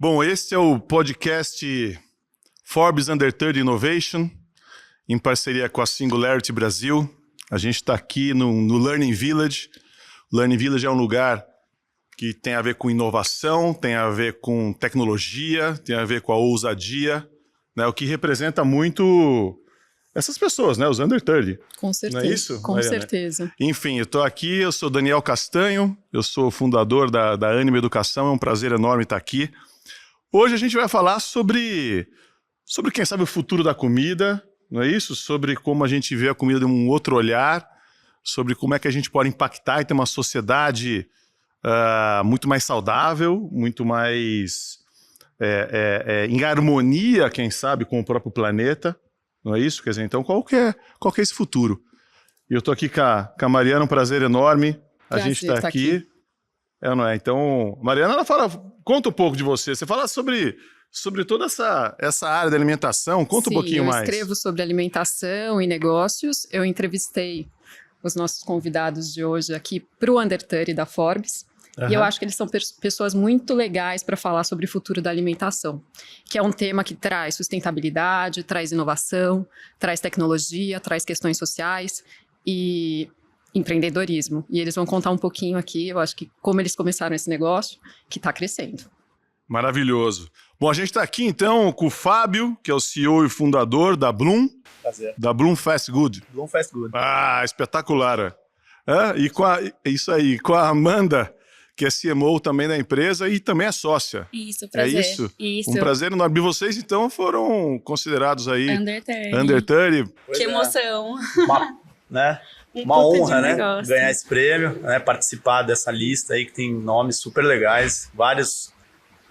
Bom, esse é o podcast Forbes Under 30 Innovation, em parceria com a Singularity Brasil. A gente está aqui no Learning Village. O Learning Village é um lugar que tem a ver com inovação, tem a ver com tecnologia, tem a ver com a ousadia, né? O que representa muito essas pessoas, né? Os Under 30. Com certeza. Não é isso, com Mariana? certeza. Enfim, eu estou aqui, eu sou Daniel Castanho, eu sou fundador da Anima Educação, é um prazer enorme estar aqui. Hoje a gente vai falar sobre quem sabe, o futuro da comida, não é isso? Sobre como a gente vê a comida de um outro olhar, sobre como é que a gente pode impactar e ter uma sociedade muito mais saudável, muito mais em harmonia, quem sabe, com o próprio planeta, não é isso? Quer dizer, então, qual que é esse futuro? E eu estou aqui com a Mariana, um prazer enorme. A gente está aqui. Não é? Então, Mariana, ela conta um pouco de você. Você fala sobre toda essa área da alimentação. Conta um pouquinho mais. Eu escrevo sobre alimentação e negócios. Eu entrevistei os nossos convidados de hoje aqui para o Under 30 da Forbes. Uhum. E eu acho que eles são pessoas muito legais para falar sobre o futuro da alimentação, que é um tema que traz sustentabilidade, traz inovação, traz tecnologia, traz questões sociais e empreendedorismo. E eles vão contar um pouquinho aqui, eu acho que como eles começaram esse negócio, que está crescendo. Maravilhoso. Bom, a gente está aqui então com o Fábio, que é o CEO e fundador da Bloom. Prazer. Da Bloom Fast Good. Bloom Fast Good. Ah, espetacular. E isso aí, com a Amanda, que é CMO também da empresa e também é sócia. Isso, prazer. É isso? Isso. Um prazer enorme. E vocês, então, foram considerados aí Under 30. Under 30. Que emoção. Uma honra, né? Ganhar esse prêmio, né? Participar dessa lista aí que tem nomes super legais, vários,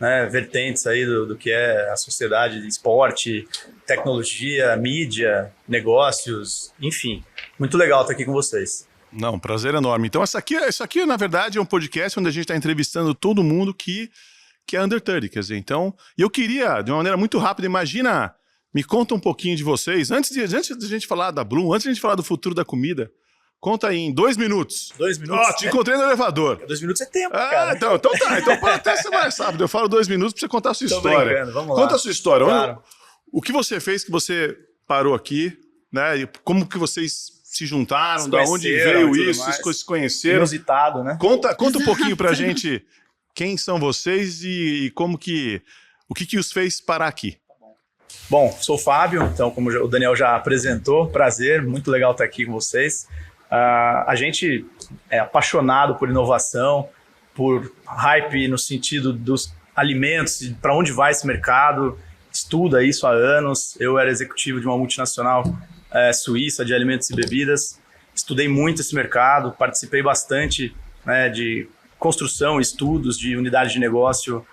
né, vertentes aí do que é a sociedade, esporte, tecnologia, mídia, negócios, enfim. Muito legal estar aqui com vocês. Não, prazer enorme. Então, isso aqui, na verdade, é um podcast onde a gente está entrevistando todo mundo que é Under 30, quer dizer, então... E eu queria, de uma maneira muito rápida, me conta um pouquinho de vocês. Antes de a gente falar da Bloom, antes de a gente falar do futuro da comida, conta aí em 2 minutos. 2 minutos? Te encontrei no elevador. 2 minutos é tempo, cara. Então tá. Então pode até ser mais rápido. Eu falo 2 minutos pra você contar a sua história. Brincando, vamos lá. Conta a sua história. Claro. O que você fez que você parou aqui, né? E como que vocês se juntaram, da onde veio isso, vocês se conheceram. Inusitado, né? Conta um pouquinho pra gente quem são vocês e o que os fez parar aqui. Bom, sou o Fábio, então como o Daniel já apresentou, prazer, muito legal estar aqui com vocês. A gente é apaixonado por inovação, por hype no sentido dos alimentos, para onde vai esse mercado, estuda isso há anos. Eu era executivo de uma multinacional suíça de alimentos e bebidas, estudei muito esse mercado, participei bastante, né, de construção, estudos de unidades de negócio,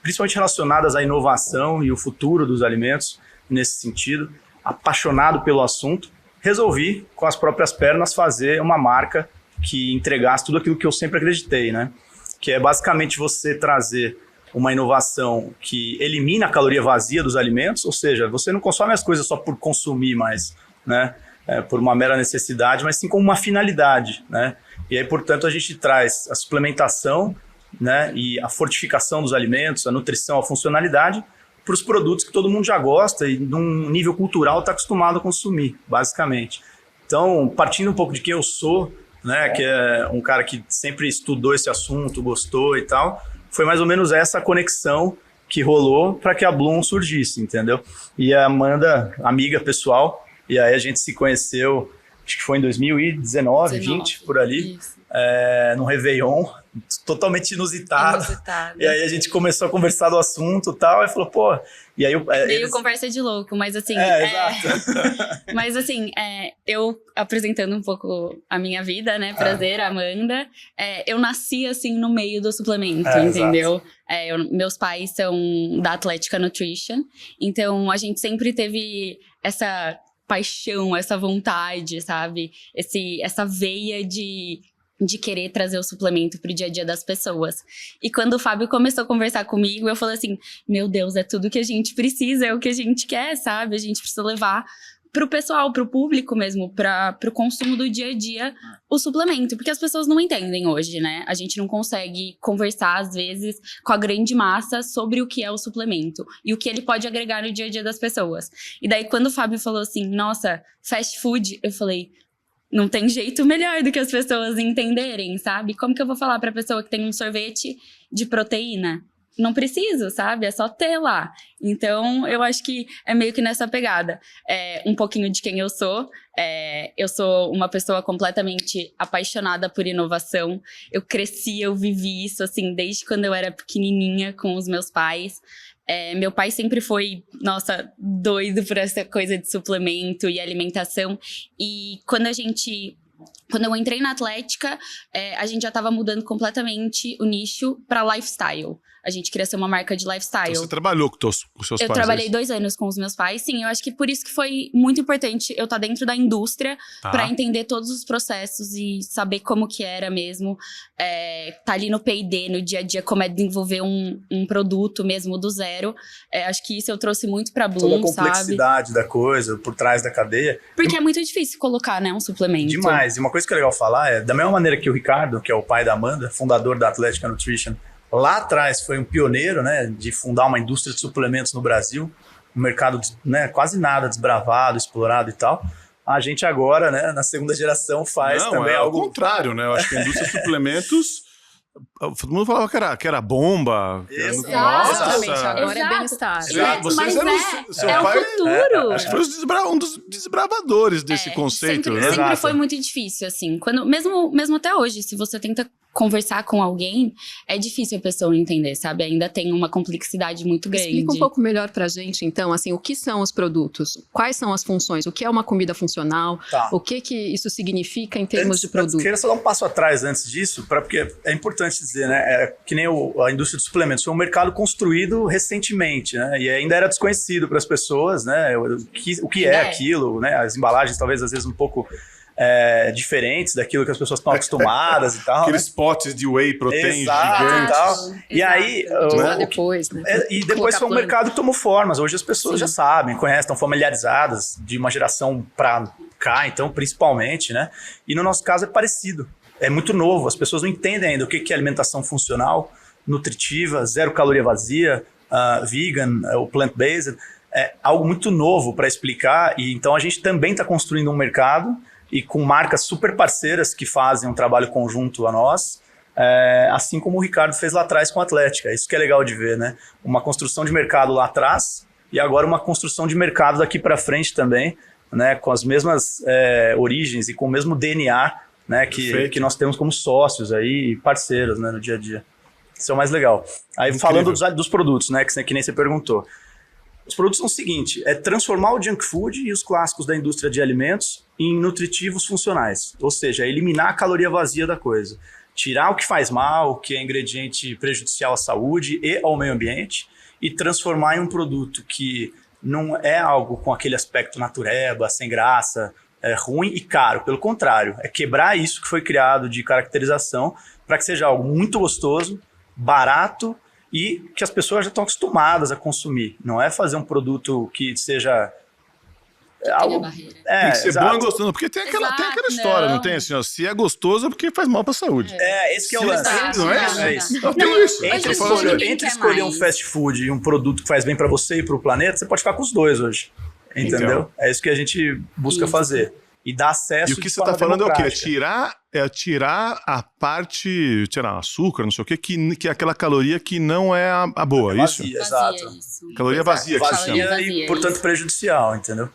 principalmente relacionadas à inovação e o futuro dos alimentos, nesse sentido, apaixonado pelo assunto. Resolvi, com as próprias pernas, fazer uma marca que entregasse tudo aquilo que eu sempre acreditei, né? Que é basicamente você trazer uma inovação que elimina a caloria vazia dos alimentos, ou seja, você não consome as coisas só por consumir mais, né? Por uma mera necessidade, mas sim como uma finalidade, né? E aí, portanto, a gente traz a suplementação, né, e a fortificação dos alimentos, a nutrição, a funcionalidade, para os produtos que todo mundo já gosta e num nível cultural está acostumado a consumir, basicamente. Então, partindo um pouco de quem eu sou, né, que é um cara que sempre estudou esse assunto, gostou e tal, foi mais ou menos essa conexão que rolou para que a Bloom surgisse, entendeu? E a Amanda, amiga pessoal, e aí a gente se conheceu, acho que foi em 2019, 20, por ali, no Réveillon, totalmente inusitado. E aí a gente começou a conversar do assunto e tal, e falou, pô... E aí meio conversa de louco, mas assim... exato. Mas assim, eu apresentando um pouco a minha vida, né? Prazer, Amanda. Eu nasci assim no meio do suplemento, entendeu? Meus pais são da Atlética Nutrition, então a gente sempre teve essa paixão, essa vontade, sabe? Essa veia de querer trazer o suplemento pro dia a dia das pessoas. E quando o Fábio começou a conversar comigo, eu falei assim, meu Deus, é tudo que a gente precisa, é o que a gente quer, sabe? A gente precisa levar pro pessoal, pro público mesmo, pro consumo do dia a dia, o suplemento. Porque as pessoas não entendem hoje, né? A gente não consegue conversar, às vezes, com a grande massa sobre o que é o suplemento e o que ele pode agregar no dia a dia das pessoas. E daí, quando o Fábio falou assim, nossa, fast food, eu falei, não tem jeito melhor do que as pessoas entenderem, sabe? Como que eu vou falar pra pessoa que tem um sorvete de proteína? Não preciso, sabe? É só ter lá. Então, eu acho que é meio que nessa pegada. Um pouquinho de quem eu sou. Eu sou uma pessoa completamente apaixonada por inovação. Eu cresci, eu vivi isso, assim, desde quando eu era pequenininha com os meus pais. Meu pai sempre foi, nossa, doido por essa coisa de suplemento e alimentação. E quando eu entrei na Atlética, a gente já estava mudando completamente o nicho para lifestyle. A gente queria ser uma marca de lifestyle. Então você trabalhou com os seus pais? Eu trabalhei 2 anos com os meus pais, sim. Eu acho que por isso que foi muito importante eu estar dentro da indústria para entender todos os processos e saber como que era mesmo. Tá ali no P&D, no dia a dia, como é desenvolver um produto mesmo do zero. Acho que isso eu trouxe muito pra Bloom, toda a complexidade da coisa, por trás da cadeia. Porque é muito difícil colocar, né, um suplemento. Demais. E uma coisa que é legal falar da mesma maneira que o Ricardo, que é o pai da Amanda, fundador da Atlética Nutrition, lá atrás foi um pioneiro, né, de fundar uma indústria de suplementos no Brasil, um mercado, né, quase nada desbravado, explorado e tal. A gente agora, né, na segunda geração faz também algo... ao contrário, né? Eu acho que a indústria de suplementos... Todo mundo falava que era bomba. Exatamente, Nossa. agora é bem-estar. Mas seu é pai, o futuro. acho que foi um dos desbravadores desse conceito, né? Sempre foi muito difícil, assim. Mesmo até hoje, se você tenta conversar com alguém, é difícil a pessoa entender, sabe? Ainda tem uma complexidade muito grande. Explica um pouco melhor pra gente, então, assim, o que são os produtos? Quais são as funções? O que é uma comida funcional? O que isso significa em termos de produto? Eu queria só dar um passo atrás antes disso, porque é importante dizer, né? Que nem a indústria de suplementos, foi um mercado construído recentemente, né? E ainda era desconhecido para as pessoas, né? O que é aquilo, né? As embalagens talvez às vezes um pouco diferentes daquilo que as pessoas estão acostumadas e tal. Aqueles potes de whey protein gigantes. E tal. E aí... depois, né? E depois foi um mercado que tomou formas. Hoje as pessoas já sabem, conhecem, estão familiarizadas de uma geração para cá, então, principalmente, né? E no nosso caso é parecido. É muito novo. As pessoas não entendem ainda o que é alimentação funcional, nutritiva, zero caloria vazia, vegan, ou plant-based. É algo muito novo para explicar. E então a gente também está construindo um mercado e com marcas super parceiras que fazem um trabalho conjunto a nós, assim como o Ricardo fez lá atrás com a Atlética. Isso que é legal de ver, né? Uma construção de mercado lá atrás e agora uma construção de mercado daqui para frente também, né? Com as mesmas origens e com o mesmo DNA, né? Que nós temos como sócios aí e parceiros, né? No dia a dia. Isso é o mais legal. Aí falando dos produtos, né? Que nem você perguntou. Os produtos são o seguinte, transformar o junk food e os clássicos da indústria de alimentos em nutritivos funcionais. Ou seja, eliminar a caloria vazia da coisa. Tirar o que faz mal, o que é ingrediente prejudicial à saúde e ao meio ambiente e transformar em um produto que não é algo com aquele aspecto natureba, sem graça, ruim e caro. Pelo contrário, é quebrar isso que foi criado de caracterização para que seja algo muito gostoso, barato e que as pessoas já estão acostumadas a consumir. Não é fazer um produto que seja... algo... tem que ser bom e gostoso, porque tem aquela história, não tem assim, ó, se é gostoso é porque faz mal pra saúde. Esse que é o lance. Não é isso? Tem isso. Entre escolher um fast food e um produto que faz bem pra você e pro planeta, você pode ficar com os dois hoje. Entendeu? Então, é isso que a gente busca fazer. E dar acesso. E o que você tá falando é o quê? Tirar a parte, tirar açúcar, não sei o quê, que é aquela caloria que não é a boa, vazia, isso? Exato. Caloria vazia, vazia e, portanto, prejudicial, entendeu?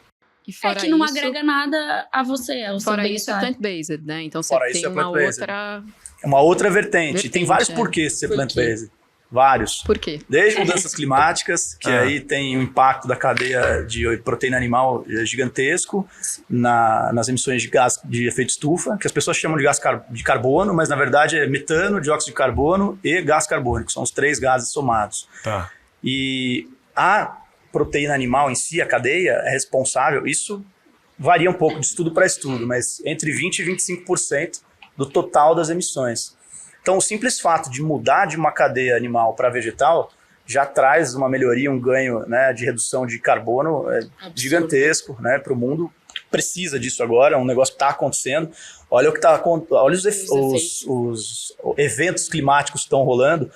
E fora que não isso, agrega nada a você. Fora isso é plant-based, né? Então você Fora tem isso, uma outra... É uma outra vertente. E tem vários porquês de ser plant-based. Vários. Por quê? Desde mudanças climáticas, que aí tem um impacto da cadeia de proteína animal gigantesco nas emissões de gás de efeito estufa, que as pessoas chamam de gás de carbono, mas na verdade é metano, dióxido de carbono e gás carbônico. São os 3 gases somados. Tá. E a proteína animal em si, a cadeia, é responsável, isso varia um pouco de estudo para estudo, mas entre 20% e 25% do total das emissões. Então, o simples fato de mudar de uma cadeia animal para vegetal já traz uma melhoria, um ganho, né, de redução de carbono gigantesco, né, para o mundo. Precisa disso agora, é um negócio que está acontecendo. Olha o que tá, olha os eventos climáticos que estão rolando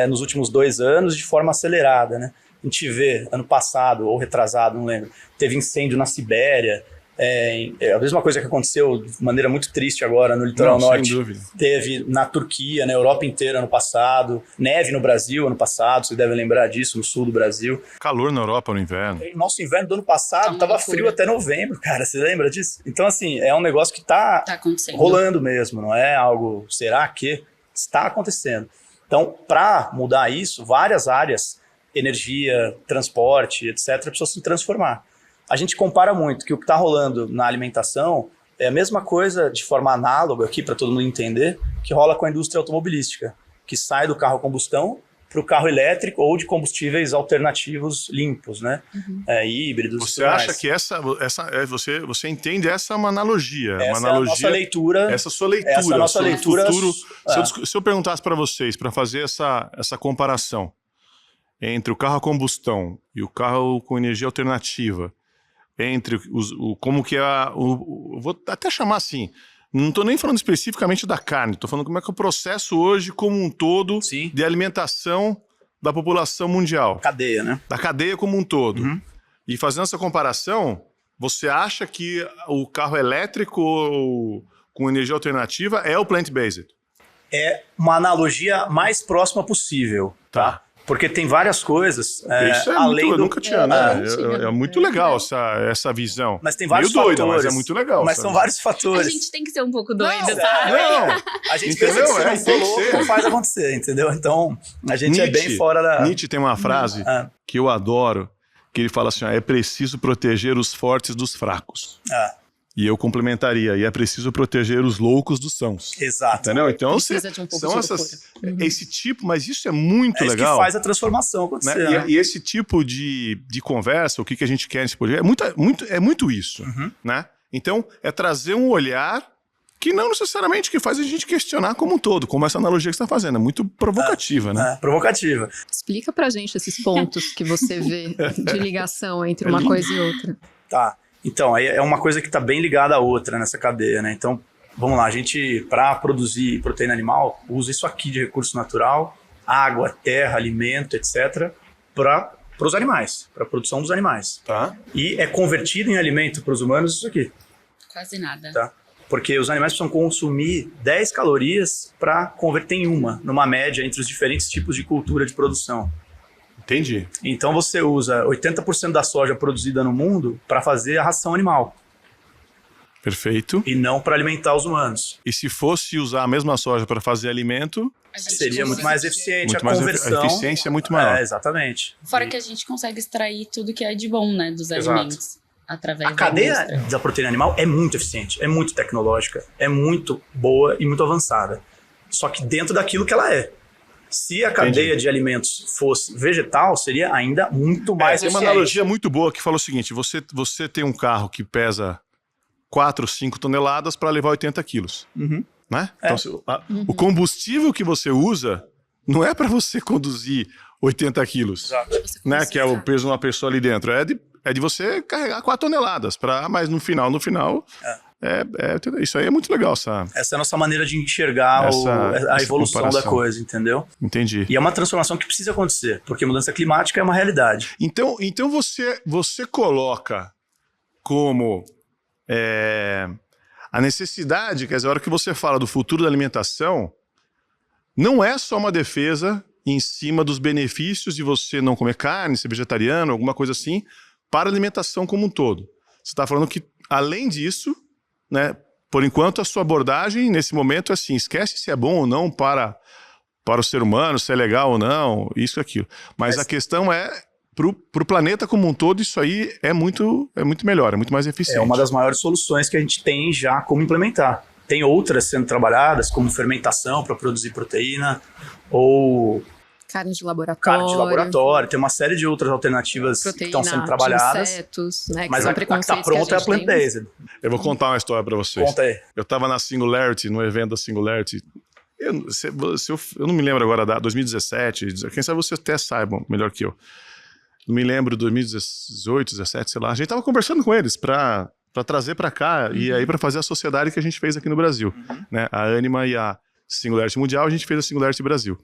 nos últimos 2 anos de forma acelerada, né? A gente vê, ano passado ou retrasado, não lembro, teve incêndio na Sibéria. A mesma coisa que aconteceu de maneira muito triste agora no litoral norte. Sem dúvida. Teve na Turquia, na Europa inteira ano passado, neve no Brasil ano passado, vocês devem lembrar disso, no sul do Brasil. Calor na Europa no inverno. Nosso inverno do ano passado estava frio até novembro, cara, você lembra disso? Então, assim, é um negócio que tá rolando mesmo, não é algo, será que está acontecendo? Então, para mudar isso, várias áreas, energia, transporte, etc., precisam se transformar. A gente compara muito que o que está rolando na alimentação é a mesma coisa, de forma análoga aqui, para todo mundo entender, que rola com a indústria automobilística, que sai do carro a combustão para o carro elétrico ou de combustíveis alternativos limpos, né? Híbridos. Você acha que você entende essa é uma analogia? Essa uma analogia, é a nossa leitura. Essa sua leitura. Essa é a nossa leitura. Futuro, se eu perguntasse para vocês, para fazer essa comparação entre o carro a combustão e o carro com energia alternativa, entre como que vou até chamar assim, não estou nem falando especificamente da carne, estou falando como é que é o processo hoje como um todo de alimentação da população mundial. Cadeia, né? Da cadeia como um todo. E fazendo essa comparação, você acha que o carro elétrico ou com energia alternativa é o plant-based? É uma analogia mais próxima possível, tá? Porque tem várias coisas. Isso eu nunca tinha, né? É muito legal essa visão. Mas tem vários fatores. Mas é muito legal. Mas são vários fatores. A gente tem que ser um pouco doido, sabe? Não, a gente pensa que se não for louco, faz acontecer, entendeu? Então, a gente é bem fora da... Nietzsche tem uma frase que eu adoro, que ele fala assim, é preciso proteger os fortes dos fracos. E eu complementaria, e é preciso proteger os loucos dos sãos. Exato. Entendeu? Então, Precisa de um pouco de esse tipo, mas isso é muito legal. É isso que faz a transformação acontecer. Né? E esse tipo de conversa, o que a gente quer nesse podcast, é muito isso. Né? Então, é trazer um olhar que não necessariamente que faz a gente questionar como um todo, como essa analogia que você está fazendo. É muito provocativa, né? Provocativa. Explica pra gente esses pontos que você vê de ligação entre uma coisa e outra. Tá. Então, aí é uma coisa que está bem ligada à outra nessa cadeia, né? Então, vamos lá, a gente, para produzir proteína animal, usa isso aqui de recurso natural, água, terra, alimento, etc., para os animais, para a produção dos animais. Tá. E é convertido em alimento para os humanos isso aqui. Quase nada. Tá? Porque os animais precisam consumir 10 calorias para converter em numa média entre os diferentes tipos de cultura de produção. Entendi. Então você usa 80% da soja produzida no mundo para fazer a ração animal. Perfeito. E não para alimentar os humanos. E se fosse usar a mesma soja para fazer alimento, seria muito mais eficiente, muito a conversão. A eficiência é muito maior. Exatamente. Fora que a gente consegue extrair tudo que é de bom, né, dos alimentos. Através a cadeia da proteína animal é muito eficiente, é muito tecnológica, é muito boa e muito avançada. Só que dentro daquilo que ela é. Se a cadeia de alimentos fosse vegetal, seria ainda muito mais eficiente. Tem uma analogia muito boa que fala o seguinte, você tem um carro que pesa 4, 5 toneladas para levar 80 quilos. Né? Então, o combustível que você usa não é para você conduzir 80 quilos. Exato. Né? Que é o peso de uma pessoa ali dentro. É de você carregar 4 toneladas, mas no final, isso aí é muito legal. Essa é a nossa maneira de enxergar a evolução comparação. Da coisa, entendeu? Entendi. E é uma transformação que precisa acontecer, porque mudança climática é uma realidade. Então você coloca como a necessidade, quer dizer, a hora que você fala do futuro da alimentação, não é só uma defesa em cima dos benefícios de você não comer carne, ser vegetariano, alguma coisa assim, para a alimentação como um todo. Você está falando que, além disso, né, por enquanto a sua abordagem nesse momento é assim, esquece se é bom ou não para o ser humano, se é legal ou não, isso e aquilo. Mas a questão é, para o planeta como um todo, isso aí é muito melhor, é muito mais eficiente. É uma das maiores soluções que a gente tem já como implementar. Tem outras sendo trabalhadas, como fermentação para produzir proteína, ou... Carne de laboratório. Tem uma série de outras alternativas proteína, que estão sendo trabalhadas. Insetos, né, mas a que está pronta é a plant-based. Eu vou contar uma história para vocês. Conta aí. Eu estava na Singularity, no evento da Singularity, eu não me lembro agora da 2017, quem sabe você até saiba melhor que eu. Não me lembro, 2018, 2017, sei lá. A gente tava conversando com eles para trazer para cá e aí para fazer a sociedade que a gente fez aqui no Brasil. Né? A Anima e a Singularity Mundial, a gente fez a Singularity Brasil.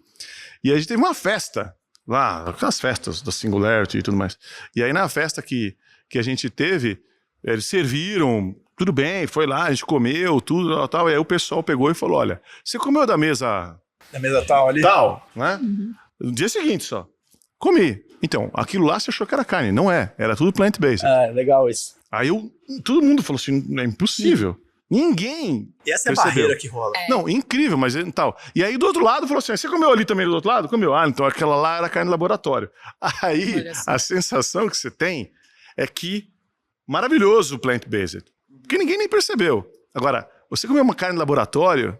E a gente teve uma festa lá, aquelas festas da Singularity e tudo mais. E aí na festa que a gente teve, eles serviram, tudo bem, foi lá, a gente comeu, tudo tal. E aí o pessoal pegou e falou, olha, você comeu da mesa... Da mesa tal ali? Tal, né? No dia seguinte só. Comi. Então, aquilo lá você achou que era carne. Não é. Era tudo plant-based. Legal isso. Aí todo mundo falou assim, é impossível. Ninguém E essa é a percebeu. barreira que rola. Não, incrível, mas tal. E aí do outro lado falou assim, você comeu ali também do outro lado? Comeu. Ah, então aquela lá era carne de laboratório. Aí a sensação que você tem é que maravilhoso o plant-based. Porque ninguém nem percebeu. Agora, você comer uma carne de laboratório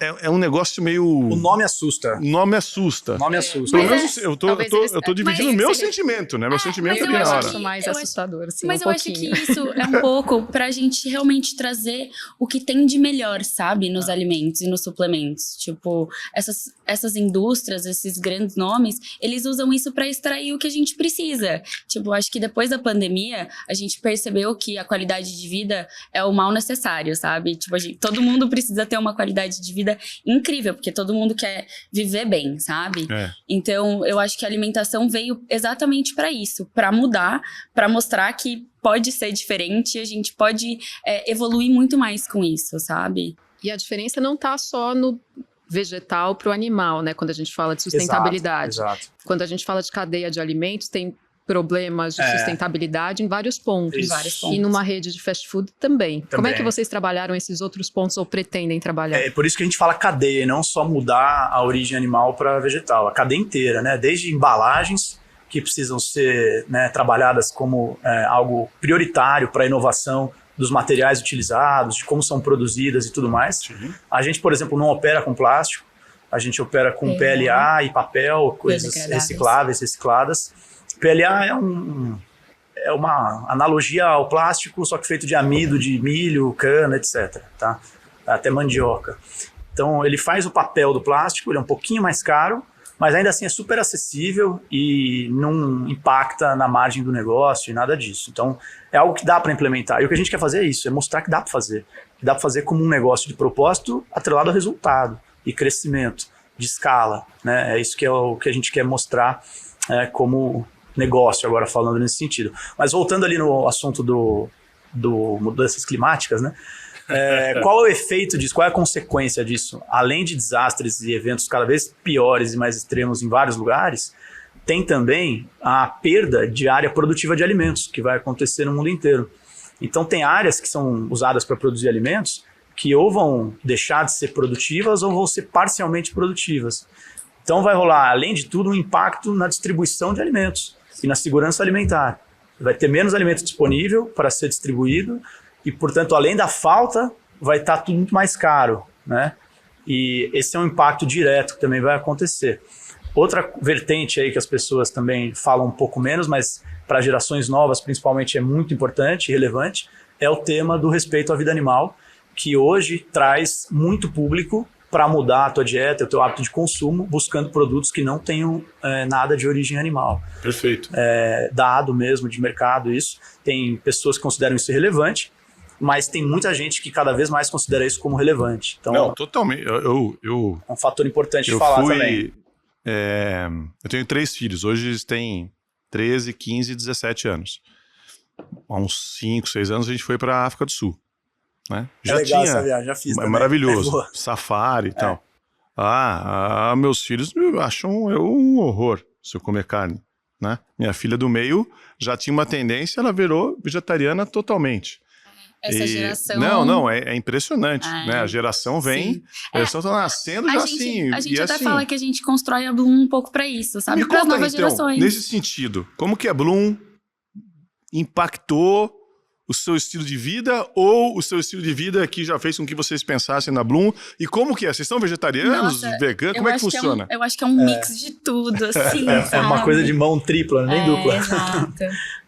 é um negócio meio... O nome assusta. O nome assusta. Pelo menos eu tô dividindo o meu sentimento, né? Meu sentimento aqui na hora. Eu acho mais assustador, assim, mas um eu acho pouquinho. que isso é um pouco pra gente realmente trazer o que tem de melhor, sabe? Nos alimentos e nos suplementos. Tipo, essas indústrias, esses grandes nomes, eles usam isso pra extrair o que a gente precisa. Tipo, acho que depois da pandemia, a gente percebeu que a qualidade de vida é o mal necessário, sabe? Tipo, todo mundo precisa ter uma qualidade de vida incrível, porque todo mundo quer viver bem, sabe? Então, eu acho que a alimentação veio exatamente para isso, para mudar, para mostrar que pode ser diferente e a gente pode evoluir muito mais com isso, sabe? E a diferença não tá só no vegetal pro animal, né? Quando a gente fala de sustentabilidade. Exato. Quando a gente fala de cadeia de alimentos, tem problemas de sustentabilidade em vários pontos. E numa rede de fast food também. Como é que vocês trabalharam esses outros pontos ou pretendem trabalhar? É por isso que a gente fala cadeia, não só mudar a origem animal para vegetal, a cadeia inteira, né? Desde embalagens que precisam ser, né, trabalhadas como algo prioritário para a inovação dos materiais utilizados, de como são produzidas e tudo mais. A gente, por exemplo, não opera com plástico, a gente opera com PLA e papel, coisas recicláveis, recicladas. PLA é uma analogia ao plástico, só que feito de amido, de milho, cana, etc. Tá? Até mandioca. Então, ele faz o papel do plástico, ele é um pouquinho mais caro, mas ainda assim é super acessível e não impacta na margem do negócio e nada disso. Então, é algo que dá para implementar. E o que a gente quer fazer é isso, é mostrar que dá para fazer. Que dá para fazer como um negócio de propósito atrelado ao resultado e crescimento de escala. Né? É isso que é o que a gente quer mostrar como negócio, agora falando nesse sentido. Mas voltando ali no assunto do mudanças climáticas, né? Qual é o efeito disso? Qual é a consequência disso? Além de desastres e eventos cada vez piores e mais extremos em vários lugares, tem também a perda de área produtiva de alimentos, que vai acontecer no mundo inteiro. Então tem áreas que são usadas para produzir alimentos que ou vão deixar de ser produtivas ou vão ser parcialmente produtivas. Então vai rolar, além de tudo, um impacto na distribuição de alimentos e na segurança alimentar. Vai ter menos alimento disponível para ser distribuído e, portanto, além da falta, vai estar tudo muito mais caro, né? E esse é um impacto direto que também vai acontecer. Outra vertente aí que as pessoas também falam um pouco menos, mas para gerações novas, principalmente, é muito importante e relevante, é o tema do respeito à vida animal, que hoje traz muito público para mudar a tua dieta, o teu hábito de consumo, buscando produtos que não tenham nada de origem animal. Perfeito. Dado mesmo de mercado isso. Tem pessoas que consideram isso relevante, mas tem muita gente que cada vez mais considera isso como relevante. Então, não, totalmente. É um fator importante de falar também. Eu tenho 3 filhos. Hoje eles têm 13, 15 e 17 anos. Há uns 5, 6 anos a gente foi para a África do Sul. Né? Já legal tinha, essa viagem, já fiz também. Maravilhoso, safari e tal. Meus filhos acham um horror se eu comer carne, né? Minha filha do meio já tinha uma tendência, ela virou vegetariana totalmente. Essa geração... Não, é impressionante, né? A geração vem, a geração tá nascendo já assim. A gente até fala que a gente constrói a Bloom um pouco para isso, sabe? Para as novas gerações. Nesse sentido, como que a Bloom impactou o seu estilo de vida ou o seu estilo de vida que já fez com que vocês pensassem na Bloom? E como que é? Vocês são vegetarianos, Nossa, veganos? Como é que funciona? eu acho que é um mix de tudo, assim, É uma coisa de mão tripla, nem dupla. Exato.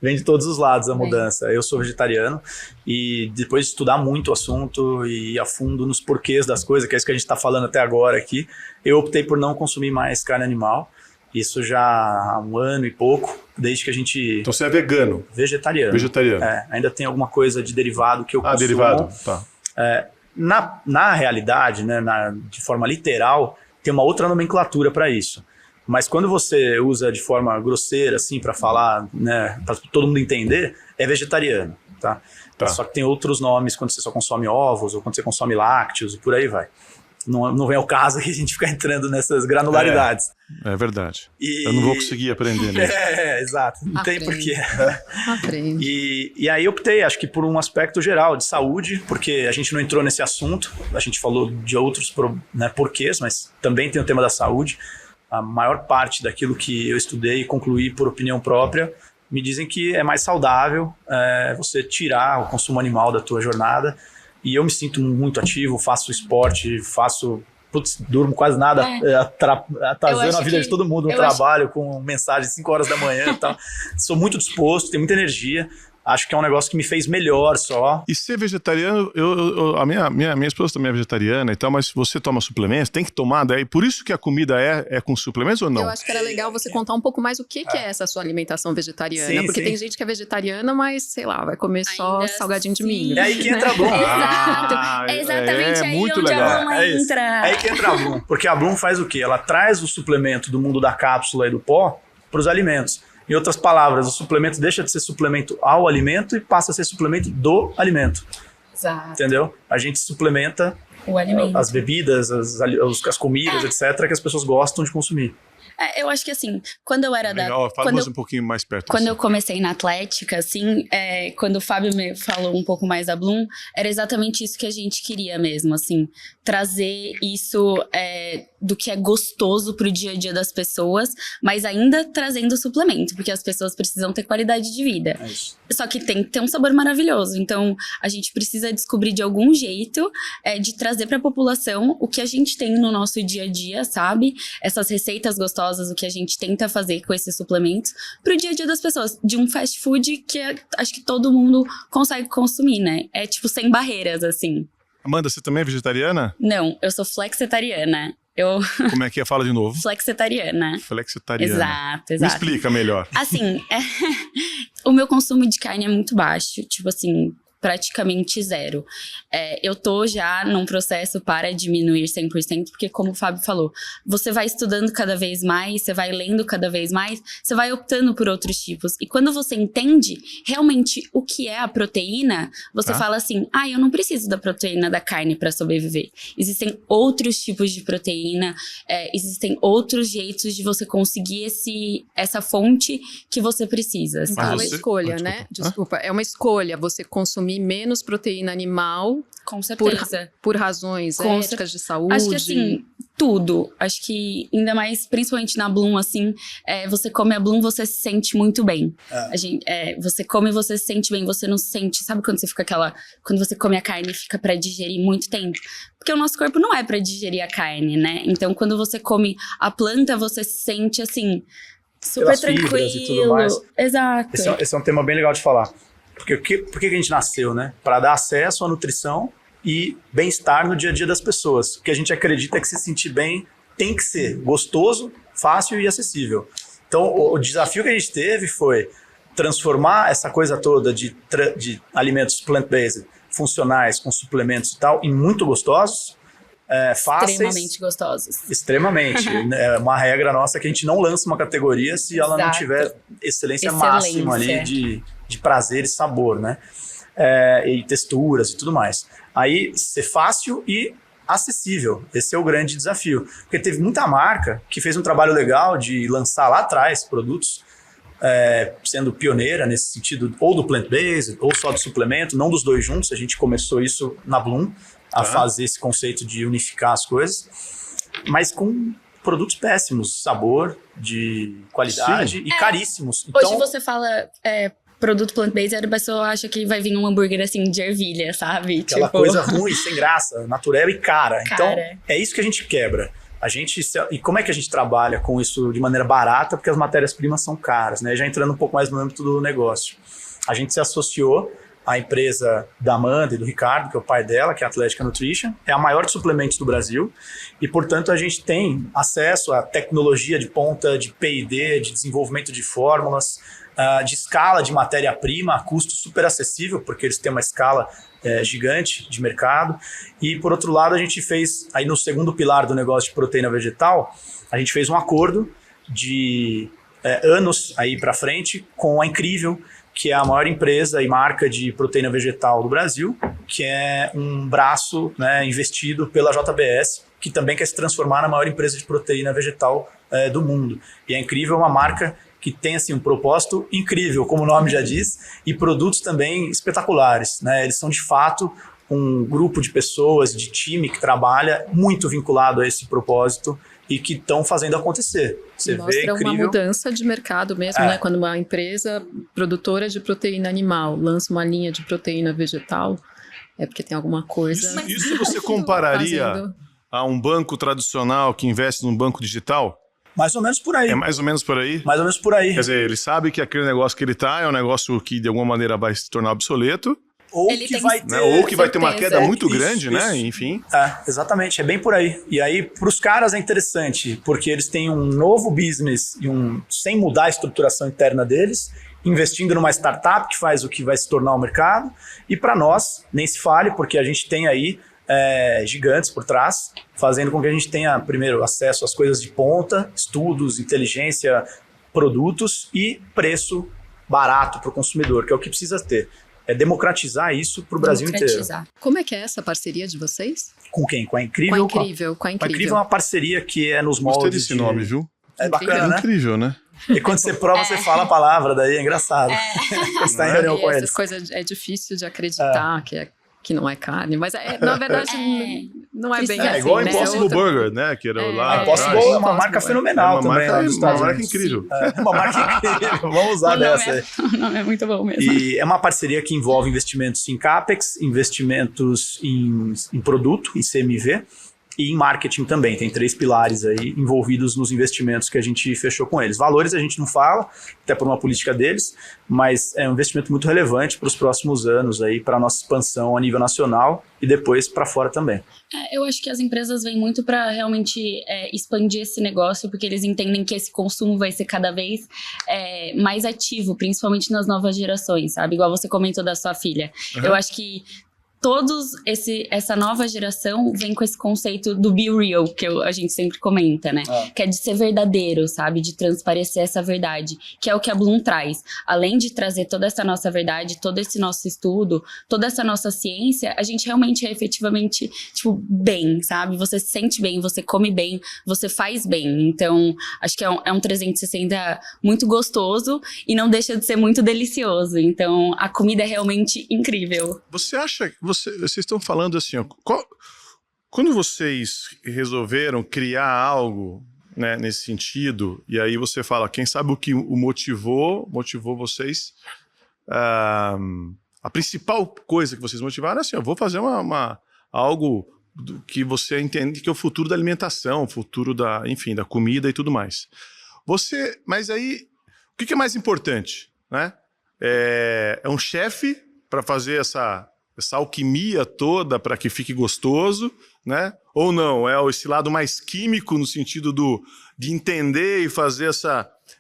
Vem de todos os lados a mudança. Eu sou vegetariano e depois de estudar muito o assunto e ir a fundo nos porquês das coisas, que é isso que a gente está falando até agora aqui, eu optei por não consumir mais carne animal. Isso já há 1 ano e pouco, desde que a gente... Então você é vegano? Vegetariano. Vegetariano. Ainda tem alguma coisa de derivado que eu consumo. Derivado, tá. Na realidade, né, de forma literal, tem uma outra nomenclatura para isso. Mas quando você usa de forma grosseira, assim, para falar, né, para todo mundo entender, é vegetariano, tá? Só que tem outros nomes quando você só consome ovos ou quando você consome lácteos e por aí vai. Não vem ao caso que a gente ficar entrando nessas granularidades. É verdade. Eu não vou conseguir aprender nisso. Exato. Não tem porquê. Aprende. E aí eu optei, acho que por um aspecto geral de saúde, porque a gente não entrou nesse assunto, a gente falou de outros porquês, mas também tem o tema da saúde. A maior parte daquilo que eu estudei e concluí por opinião própria, me dizem que é mais saudável você tirar o consumo animal da tua jornada. E eu me sinto muito ativo, faço esporte, durmo quase nada, atrasando a vida de todo mundo no trabalho, com mensagem 5 horas da manhã e tal. Sou muito disposto, tenho muita energia. Acho que é um negócio que me fez melhor só. E ser vegetariano, a minha esposa também é vegetariana e tal, mas você toma suplementos, tem que tomar, daí por isso que a comida é com suplementos ou não? Eu acho que era legal você contar um pouco mais o que é essa sua alimentação vegetariana, porque tem gente que é vegetariana, mas sei lá, vai comer só salgadinho de milho. É aí que entra a Bloom. Exato, exatamente aí muito onde legal. a Bloom entra. É aí que entra a Bloom, porque a Bloom faz o quê? Ela traz o suplemento do mundo da cápsula e do pó para os alimentos. Em outras palavras, o suplemento deixa de ser suplemento ao alimento e passa a ser suplemento do alimento. Exato. Entendeu? A gente suplementa o alimento, as bebidas, as comidas, etc., que as pessoas gostam de consumir. Eu acho que assim, quando eu era Fala mais um pouquinho mais perto. Quando eu comecei na Atlética, assim, quando o Fábio me falou um pouco mais da Bloom, era exatamente isso que a gente queria mesmo, assim, trazer isso do que é gostoso pro dia a dia das pessoas, mas ainda trazendo suplemento, porque as pessoas precisam ter qualidade de vida. É isso. Só que tem que ter um sabor maravilhoso, então a gente precisa descobrir de algum jeito de trazer pra população o que a gente tem no nosso dia a dia, sabe? Essas receitas gostosas, o que a gente tenta fazer com esses suplementos pro dia a dia das pessoas, de um fast food que acho que todo mundo consegue consumir, né? É tipo sem barreiras, assim. Amanda, você também é vegetariana? Não, eu sou flexitariana. Como é que é? Fala de novo. Flexitariana. Flexitariana. Exato. Me explica melhor. Assim, o meu consumo de carne é muito baixo, tipo assim, praticamente zero. Eu tô já num processo para diminuir 100%, porque como o Fábio falou, você vai estudando cada vez mais, você vai lendo cada vez mais, você vai optando por outros tipos. E quando você entende realmente o que é a proteína, você fala assim, eu não preciso da proteína da carne para sobreviver. Existem outros tipos de proteína, existem outros jeitos de você conseguir essa fonte que você precisa. Então é uma escolha, né? Desculpa, é uma escolha você consumir menos proteína animal. Com certeza. Por razões éticas de saúde. Acho que assim, tudo. Acho que ainda mais, principalmente na Bloom, assim, você come a Bloom, você se sente muito bem. Você come e você se sente bem, você não se sente... Sabe quando você fica quando você come a carne e fica pra digerir muito tempo? Porque o nosso corpo não é pra digerir a carne, né? Então, quando você come a planta, você se sente, assim, super tranquilo. E tudo mais. Exato. Esse é um tema bem legal de falar. Por que a gente nasceu, né? Para dar acesso à nutrição e bem-estar no dia a dia das pessoas. O que a gente acredita é que se sentir bem tem que ser gostoso, fácil e acessível. Então, o desafio que a gente teve foi transformar essa coisa toda de alimentos plant-based, funcionais, com suplementos e tal, em muito gostosos, fáceis. Extremamente gostosos. Extremamente. É uma regra nossa que a gente não lança uma categoria se ela não tiver excelência máxima ali de prazer e sabor, né? E texturas e tudo mais. Aí, ser fácil e acessível. Esse é o grande desafio. Porque teve muita marca que fez um trabalho legal de lançar lá atrás produtos, sendo pioneira nesse sentido, ou do plant-based, ou só do suplemento, não dos dois juntos. A gente começou isso na Bloom, a fazer esse conceito de unificar as coisas, mas com produtos péssimos, sabor, de qualidade e caríssimos. Então, hoje você fala... produto plant-based, a pessoa acha que vai vir um hambúrguer assim de ervilha, sabe? Aquela coisa ruim, sem graça, natureba e cara. Então, Cara. é isso que a gente quebra. E como é que a gente trabalha com isso de maneira barata? Porque as matérias-primas são caras, né? Já entrando um pouco mais no âmbito do negócio. A gente se associou à empresa da Amanda e do Ricardo, que é o pai dela, que é a Athletica Nutrition. É a maior de suplementos do Brasil. E, portanto, a gente tem acesso à tecnologia de ponta, de P&D, de desenvolvimento de fórmulas, de escala de matéria-prima, a custo super acessível, porque eles têm uma escala gigante de mercado. E, por outro lado, a gente fez, aí no segundo pilar do negócio de proteína vegetal, a gente fez um acordo de anos aí para frente com a Incrível, que é a maior empresa e marca de proteína vegetal do Brasil, que é um braço, né, investido pela JBS, que também quer se transformar na maior empresa de proteína vegetal do mundo. E a Incrível é uma marca que tem assim, um propósito incrível, como o nome já diz, e produtos também espetaculares, né? Eles são, de fato, um grupo de pessoas, de time que trabalha muito vinculado a esse propósito e que estão fazendo acontecer. Você Mostra vê, incrível. uma mudança de mercado mesmo, né? Quando uma empresa produtora de proteína animal lança uma linha de proteína vegetal, é porque tem alguma coisa... Isso você compararia fazendo... a um banco tradicional que investe num banco digital? Mais ou menos por aí. É mais ou menos por aí? Mais ou menos por aí. Quer dizer, ele sabe que aquele negócio que ele tá é um negócio que de alguma maneira vai se tornar obsoleto, Ou Ele que tem vai né? ter... Ou que vai ter uma certeza. queda muito Isso, grande, né? isso. Enfim. Exatamente, é bem por aí. E aí, para os caras é interessante, porque eles têm um novo business sem mudar a estruturação interna deles, investindo numa startup que faz o que vai se tornar o mercado. E para nós, nem se fale, porque a gente tem aí gigantes por trás, fazendo com que a gente tenha, primeiro, acesso às coisas de ponta, estudos, inteligência, produtos e preço barato para o consumidor, que é o que precisa ter. É democratizar isso para o Brasil inteiro. Democratizar. Como é que é essa parceria de vocês? Com quem? Com a Com a Incrível? Incrível, com a A Incrível é Incrível. uma parceria que é nos Gostei moldes desse nome, viu? É bacana, né? Incrível, né? E quando você prova, você fala a palavra, daí é engraçado. Quando você tá em reunião E com essas eles. coisas é difícil de acreditar que não é carne, mas na verdade não é bem É assim, igual a né? Impossible Outra- Burger, né? Que era lá A atrás. Impossible é uma Impossible, marca fenomenal uma também marca, lá nos uma Estados marca Unidos. incrível. É uma marca incrível, vamos usar dessa aí. O nome é muito bom mesmo. E é uma parceria que envolve investimentos em CAPEX, investimentos em produto, em CMV, e em marketing também. Tem 3 pilares aí envolvidos nos investimentos que a gente fechou com eles. Valores a gente não fala, até por uma política deles, mas é um investimento muito relevante para os próximos anos aí, para a nossa expansão a nível nacional e depois para fora também. Eu acho que as empresas vêm muito para realmente expandir esse negócio, porque eles entendem que esse consumo vai ser cada vez mais ativo, principalmente nas novas gerações, sabe? Igual você comentou da sua filha. Uhum. Eu acho que essa nova geração vem com esse conceito do be real, que a gente sempre comenta, né? Que é de ser verdadeiro, sabe? De transparecer essa verdade, que é o que a Bloom traz. Além de trazer toda essa nossa verdade, todo esse nosso estudo, toda essa nossa ciência, a gente realmente é efetivamente, tipo, bem, sabe? Você se sente bem, você come bem, você faz bem. Então, acho que é um 360 muito gostoso e não deixa de ser muito delicioso. Então, a comida é realmente incrível. Você acha... Vocês estão falando assim, ó, quando vocês resolveram criar algo, né, nesse sentido, e aí você fala, quem sabe o que o motivou vocês, a principal coisa que vocês motivaram é assim, eu vou fazer algo que você entende que é o futuro da alimentação, o futuro enfim, da comida e tudo mais. Mas aí, o que é mais importante, né? É um chefe para fazer essa alquimia toda para que fique gostoso, né? Ou não, esse lado mais químico no sentido de entender e fazer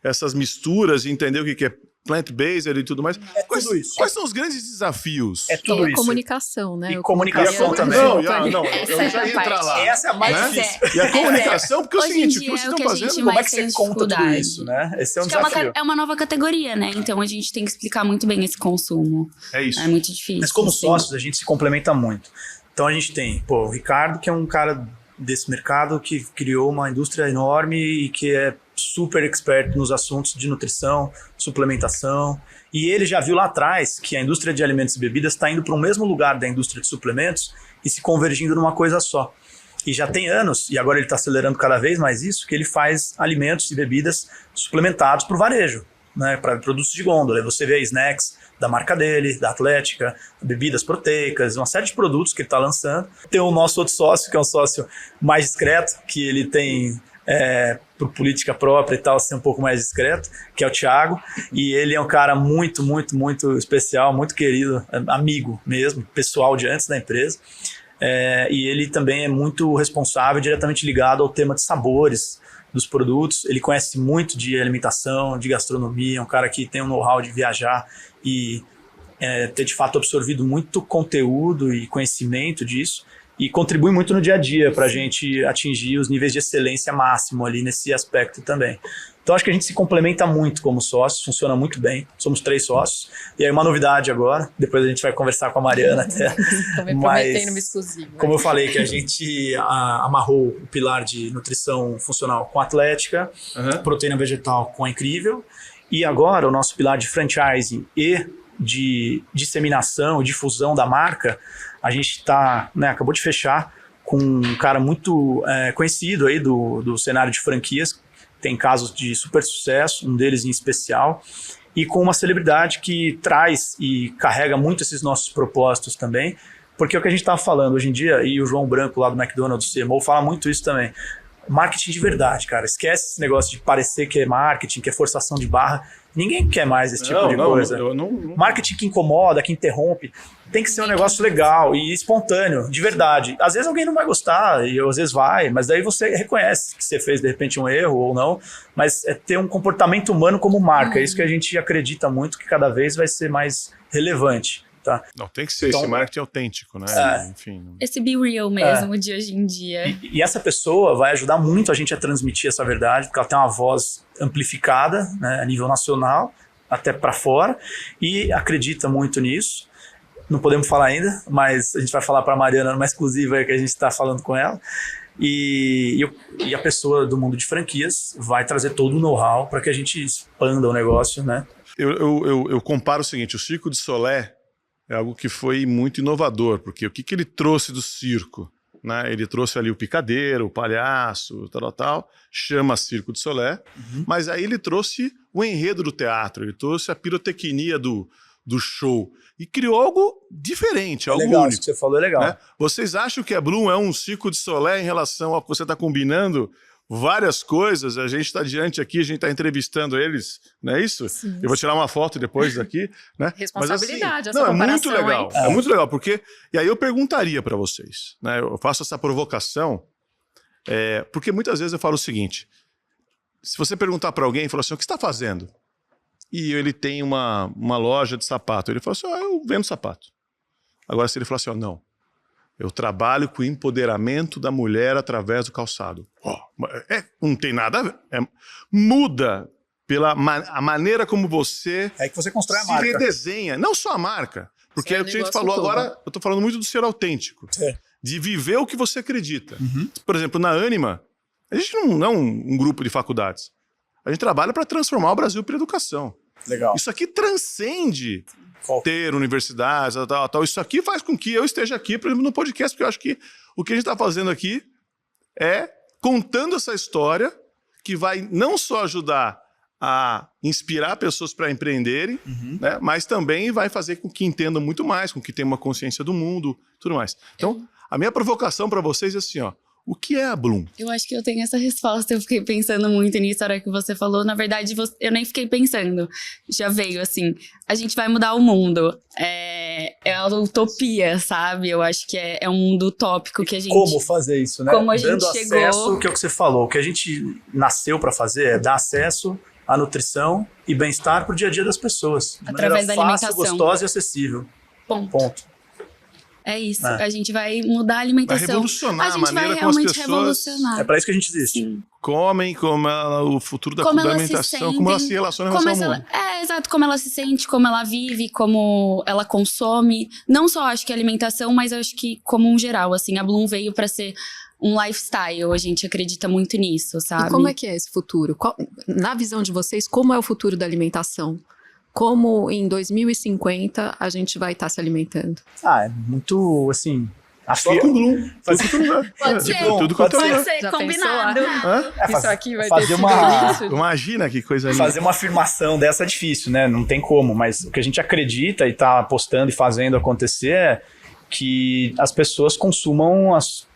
essas misturas e entender o que é plant-based e tudo mais. É tudo isso. Quais são os grandes desafios? É tudo Tem a isso. comunicação, né? E Eu comunicação colocaria também. Não, Essa eu é já a ia entrar parte. lá. Essa é a mais Né? difícil. E a comunicação, porque é o Hoje em seguinte, o que dia vocês é o estão que a fazendo... gente Como é mais que você tem conta tudo dificuldade. isso, né? Esse é um Acho que desafio. é uma nova categoria, né? Então a gente tem que explicar muito bem esse consumo. É isso. É muito difícil. Mas como assim. sócios, a gente se complementa muito. Então a gente tem, o Ricardo, que é um cara desse mercado que criou uma indústria enorme e que é super expert nos assuntos de nutrição, suplementação. E ele já viu lá atrás que a indústria de alimentos e bebidas está indo para o mesmo lugar da indústria de suplementos e se convergindo numa coisa só. E já tem anos, e agora ele está acelerando cada vez mais isso, que ele faz alimentos e bebidas suplementados para o varejo. né, para produtos de gôndola. Você vê snacks da marca dele, da Atlética, bebidas proteicas, uma série de produtos que ele está lançando. Tem o nosso outro sócio, que é um sócio mais discreto, que ele tem, por política própria e tal, ser um pouco mais discreto, que é o Thiago. E ele é um cara muito, muito, muito especial, muito querido, amigo mesmo, pessoal de antes da empresa. E ele também é muito responsável, diretamente ligado ao tema de sabores dos produtos. Ele conhece muito de alimentação, de gastronomia, é um cara que tem um know-how de viajar e ter de fato absorvido muito conteúdo e conhecimento disso, e contribui muito no dia a dia para a gente atingir os níveis de excelência máximo ali nesse aspecto também. Então acho que a gente se complementa muito como sócios, funciona muito bem, somos 3 sócios. E aí uma novidade agora, depois a gente vai conversar com a Mariana até. Prometendo exclusivo. Como eu falei, que a gente amarrou o pilar de nutrição funcional com a Atlética, proteína vegetal com a Incrível, e agora o nosso pilar de franchising e de disseminação, difusão da marca, a gente acabou de fechar com um cara muito conhecido aí do cenário de franquias, tem casos de super sucesso, um deles em especial, e com uma celebridade que traz e carrega muito esses nossos propósitos também, porque é o que a gente estava falando hoje em dia, e o João Branco lá do McDonald's, o CMO, fala muito isso também. Marketing de verdade, cara. Esquece esse negócio de parecer que é marketing, que é forçação de barra. Ninguém quer mais esse tipo de coisa. Marketing que incomoda, que interrompe. Tem que ser um negócio legal e espontâneo, de verdade. Às vezes alguém não vai gostar, e às vezes vai, mas daí você reconhece que você fez, de repente, um erro ou não. Mas é ter um comportamento humano como marca. É isso que a gente acredita muito, que cada vez vai ser mais relevante. Tá. Não, tem que ser esse marketing autêntico, né? Enfim. Esse be real mesmo de hoje em dia. E essa pessoa vai ajudar muito a gente a transmitir essa verdade, porque ela tem uma voz amplificada, né, a nível nacional, até para fora, e acredita muito nisso. Não podemos falar ainda, mas a gente vai falar para a Mariana numa exclusiva que a gente está falando com ela. E a pessoa do mundo de franquias vai trazer todo o know-how para que a gente expanda o negócio, né? Eu comparo o seguinte, o Circo de Solé é algo que foi muito inovador, porque o que ele trouxe do circo? Né? Ele trouxe ali o picadeiro, o palhaço, tal, chama Circo de Solé, mas aí ele trouxe o enredo do teatro, ele trouxe a pirotecnia do show, e criou algo diferente, algo legal, único. Isso que você falou é legal. Né? Vocês acham que a Bloom é um Circo de Solé em relação ao que você está combinando várias coisas? A gente está diante aqui, a gente está entrevistando eles, não é isso? Sim. Eu vou tirar uma foto depois daqui, né? Responsabilidade, mas, assim, essa não, é muito legal, hein? é muito legal, porque... E aí eu perguntaria para vocês, né? Eu faço essa provocação, porque muitas vezes eu falo o seguinte, se você perguntar para alguém, falar assim, o que você está fazendo? E ele tem uma loja de sapato, ele fala assim, eu vendo sapato. Agora se ele falar assim, não, eu trabalho com o empoderamento da mulher através do calçado. Não tem nada a ver. Muda pela a maneira como você, que você constrói a se marca. Redesenha. Não só a marca. Porque o que a gente falou agora, eu estou falando muito do ser autêntico. De viver o que você acredita. Por exemplo, na Anima, a gente não é um grupo de faculdades. A gente trabalha para transformar o Brasil pela educação. Legal. Isso aqui transcende ter universidades, tal. Isso aqui faz com que eu esteja aqui, por exemplo, no podcast, porque eu acho que o que a gente está fazendo aqui é contando essa história que vai não só ajudar a inspirar pessoas para empreenderem, né, mas também vai fazer com que entendam muito mais, com que tenham uma consciência do mundo, tudo mais. Então, a minha provocação para vocês é assim, o que é a Bloom? Eu acho que eu tenho essa resposta, eu fiquei pensando muito nisso, a hora que você falou. Na verdade, eu nem fiquei pensando, já veio assim, a gente vai mudar o mundo. É a utopia, sabe? Eu acho que é um mundo utópico que a gente... Como fazer isso, né? Como a gente Dando chegou... acesso, que é o que você falou, o que a gente nasceu para fazer é dar acesso à nutrição e bem-estar pro dia a dia das pessoas. Através da alimentação. Fácil, gostosa e acessível. Ponto. É isso, a gente vai mudar a alimentação. Vai revolucionar a gente vai realmente revolucionar. É para isso que a gente existe. Sim. Comem, como o futuro da alimentação, como ela se relaciona com o mundo. Exato, como ela se sente, como ela vive, como ela consome. Não só acho que a alimentação, mas acho que como um geral, assim, a Bloom veio para ser um lifestyle, a gente acredita muito nisso, sabe? E como é que é esse futuro? Na visão de vocês, como é o futuro da alimentação? Como em 2050 a gente vai estar se alimentando? É muito, assim, Só com Bloom. Pode ser, Tudo quanto é pode lugar. ser, Já combinado. Isso aqui vai ter fazer sido uma- isso. Imagina que coisa linda. Fazer uma afirmação dessa é difícil, né? Não tem como, mas o que a gente acredita e tá apostando e fazendo acontecer é que as pessoas consumam as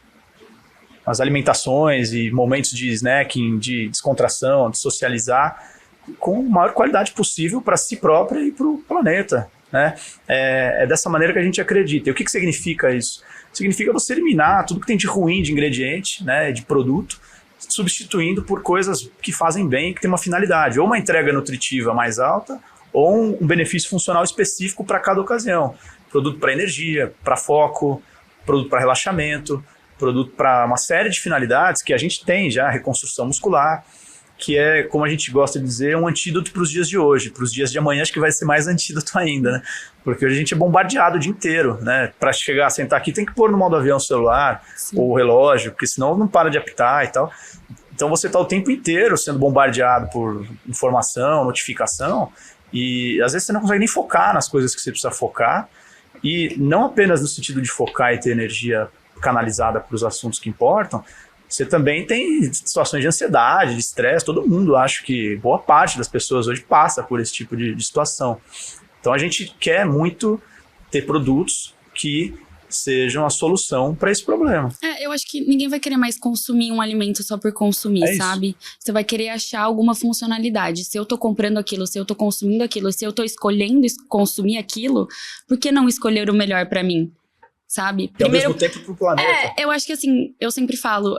alimentações e momentos de snacking, de descontração, de socializar com a maior qualidade possível para si própria e para o planeta, né? É dessa maneira que a gente acredita. E o que significa isso? Significa você eliminar tudo que tem de ruim de ingrediente, né, de produto, substituindo por coisas que fazem bem, que tem uma finalidade, ou uma entrega nutritiva mais alta, ou um benefício funcional específico para cada ocasião. Produto para energia, para foco, produto para relaxamento, produto para uma série de finalidades que a gente tem já, reconstrução muscular, que é, como a gente gosta de dizer, um antídoto para os dias de hoje. Para os dias de amanhã acho que vai ser mais antídoto ainda, né? Porque hoje a gente é bombardeado o dia inteiro, né? Para chegar, sentar aqui, tem que pôr no modo avião o celular, Sim. ou o relógio, porque senão não para de apitar e tal. Então você está o tempo inteiro sendo bombardeado por informação, notificação, e às vezes você não consegue nem focar nas coisas que você precisa focar, e não apenas no sentido de focar e ter energia canalizada para os assuntos que importam, você também tem situações de ansiedade, de estresse. Todo mundo, acho que boa parte das pessoas hoje passa por esse tipo de situação. Então a gente quer muito ter produtos que sejam a solução para esse problema. Eu acho que ninguém vai querer mais consumir um alimento só por consumir, isso. sabe? Você vai querer achar alguma funcionalidade. Se eu tô comprando aquilo, se eu tô consumindo aquilo, se eu tô escolhendo consumir aquilo, por que não escolher o melhor pra mim? Sabe? E ao mesmo tempo para o planeta. Eu acho que assim, eu sempre falo,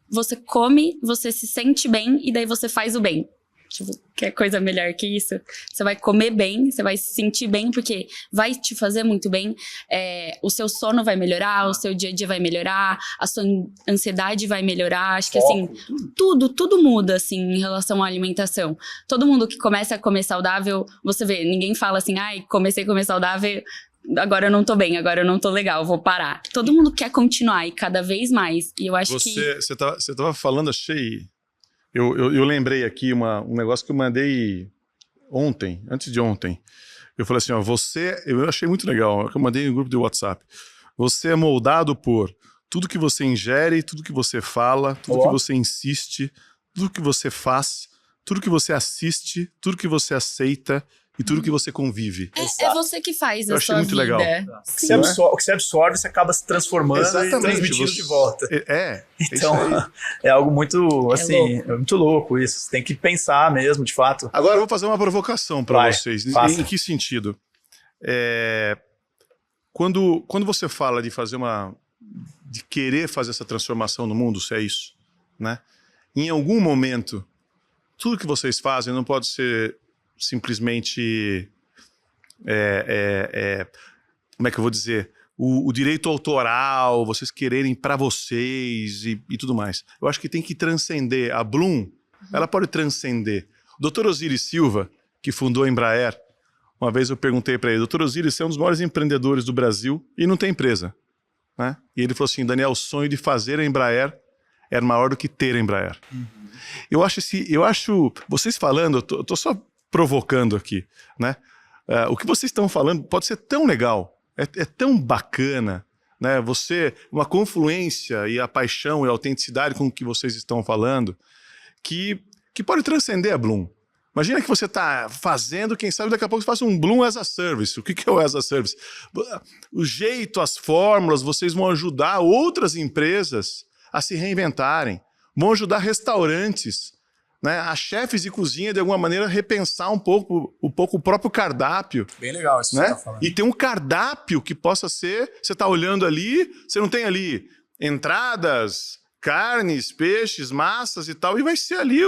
você come, você se sente bem e daí você faz o bem. Tipo, quer coisa melhor que isso? Você vai comer bem, você vai se sentir bem, porque vai te fazer muito bem. O seu sono vai melhorar, o seu dia a dia vai melhorar, a sua ansiedade vai melhorar. Acho que assim, tudo muda, assim, em relação à alimentação. Todo mundo que começa a comer saudável, você vê, ninguém fala assim, ai, comecei a comer saudável, agora eu não tô bem, agora eu não tô legal, vou parar. Todo mundo quer continuar e cada vez mais. E eu acho que... Você tava falando, achei... Eu lembrei aqui um negócio que eu mandei ontem, antes de ontem. Eu falei assim, ó, eu achei muito legal, que eu mandei no grupo do WhatsApp. Você é moldado por tudo que você ingere, tudo que você fala, tudo que você insiste, tudo que você faz, tudo que você assiste, tudo que você aceita e tudo que você convive. É você que faz Eu a achei sua muito vida. legal. O que você absorve, você acaba se transformando e transmitindo de volta. Então, é algo muito, assim, louco. é muito louco isso. Você tem que pensar mesmo, de fato. agora eu vou fazer uma provocação para vocês. Faça. Em que sentido? Quando você fala de de querer fazer essa transformação no mundo, se é isso, né? Em algum momento, tudo que vocês fazem não pode ser simplesmente, como é que eu vou dizer, o direito autoral, vocês quererem para vocês e tudo mais. Eu acho que tem que transcender. A Bloom, ela pode transcender. O Dr. Osiris Silva, que fundou a Embraer, uma vez eu perguntei para ele, Dr. Osiris, você é um dos maiores empreendedores do Brasil e não tem empresa, né? E ele falou assim, Daniel, o sonho de fazer a Embraer era maior do que ter a Embraer. Eu acho, vocês falando, eu tô só provocando aqui, né? O que vocês estão falando pode ser tão legal, é tão bacana, né? Uma confluência e a paixão e a autenticidade com que vocês estão falando, que pode transcender a Bloom. Imagina que você está fazendo, quem sabe daqui a pouco você faça um Bloom as a Service. O que é o as a Service? O jeito, as fórmulas, vocês vão ajudar outras empresas a se reinventarem, vão ajudar restaurantes, né, a chefes de cozinha, de alguma maneira, repensar um pouco o próprio cardápio. Bem legal isso que né? você tá falando. E ter um cardápio que possa ser... Você está olhando ali, você não tem ali entradas, carnes, peixes, massas e tal, e vai ser ali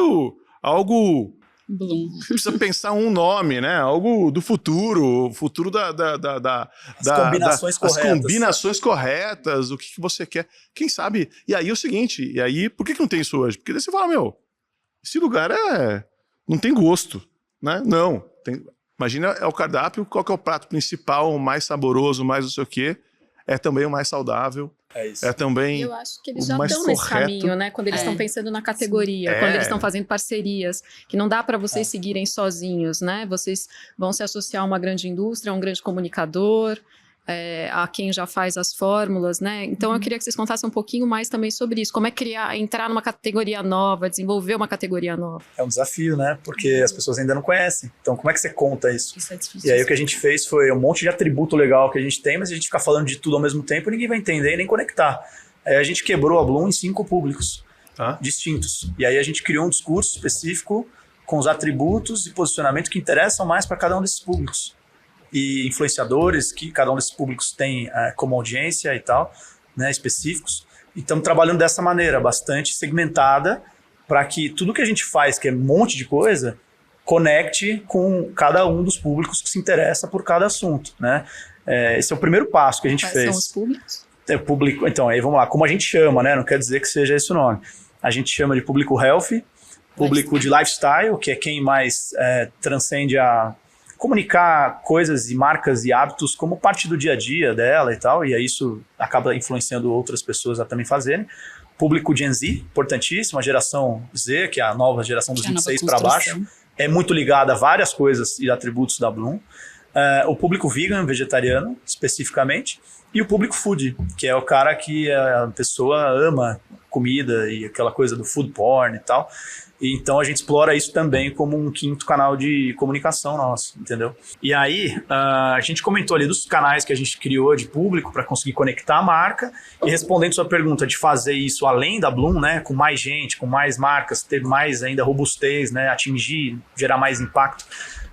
algo... Bloom. Você precisa pensar um nome, né? Algo do futuro, o futuro As combinações corretas. As combinações corretas, o que você quer. Quem sabe? E aí é o seguinte, por que não tem isso hoje? Porque daí você fala, esse lugar não tem gosto, né? Não. Imagina, é o cardápio, qual que é o prato principal, o mais saboroso, o mais não sei o quê. É também o mais saudável. É isso. É também Eu acho que eles o já mais estão nesse correto. caminho, né? Quando eles estão pensando na categoria, Sim. quando eles estão fazendo parcerias, que não dá para vocês seguirem sozinhos, né? Vocês vão se associar a uma grande indústria, a um grande comunicador, a quem já faz as fórmulas, né? Então eu queria que vocês contassem um pouquinho mais também sobre isso. Como é entrar numa categoria nova, desenvolver uma categoria nova? É um desafio, né? Porque as pessoas ainda não conhecem. Então, como é que você conta isso? Isso é difícil. E aí o que a gente fez foi um monte de atributo legal que a gente tem, mas a gente fica falando de tudo ao mesmo tempo e ninguém vai entender e nem conectar. Aí a gente quebrou a Bloom em 5 públicos distintos. E aí a gente criou um discurso específico com os atributos e posicionamento que interessam mais para cada um desses públicos. E influenciadores que cada um desses públicos tem como audiência e tal, né, específicos. E estamos trabalhando dessa maneira, bastante segmentada, para que tudo que a gente faz, que é um monte de coisa, conecte com cada um dos públicos que se interessa por cada assunto, né? Esse é o primeiro passo que a gente fez. Quais são os públicos? Público, então, aí vamos lá. Como a gente chama, né? Não quer dizer que seja esse o nome. A gente chama de público health, público de lifestyle, que é quem mais transcende a comunicar coisas e marcas e hábitos como parte do dia a dia dela e tal, e aí isso acaba influenciando outras pessoas a também fazerem. Público Gen Z, importantíssimo, a geração Z, que é a nova geração dos 26 para baixo, é muito ligada a várias coisas e atributos da Bloom. O público vegan, vegetariano, especificamente, e o público food, que é o cara que a pessoa ama comida e aquela coisa do food porn e tal. E então a gente explora isso também como um quinto canal de comunicação nosso, entendeu? E aí a gente comentou ali dos canais que a gente criou de público para conseguir conectar a marca, e respondendo sua pergunta de fazer isso além da Bloom, né, com mais gente, com mais marcas, ter mais ainda robustez, né, atingir, gerar mais impacto.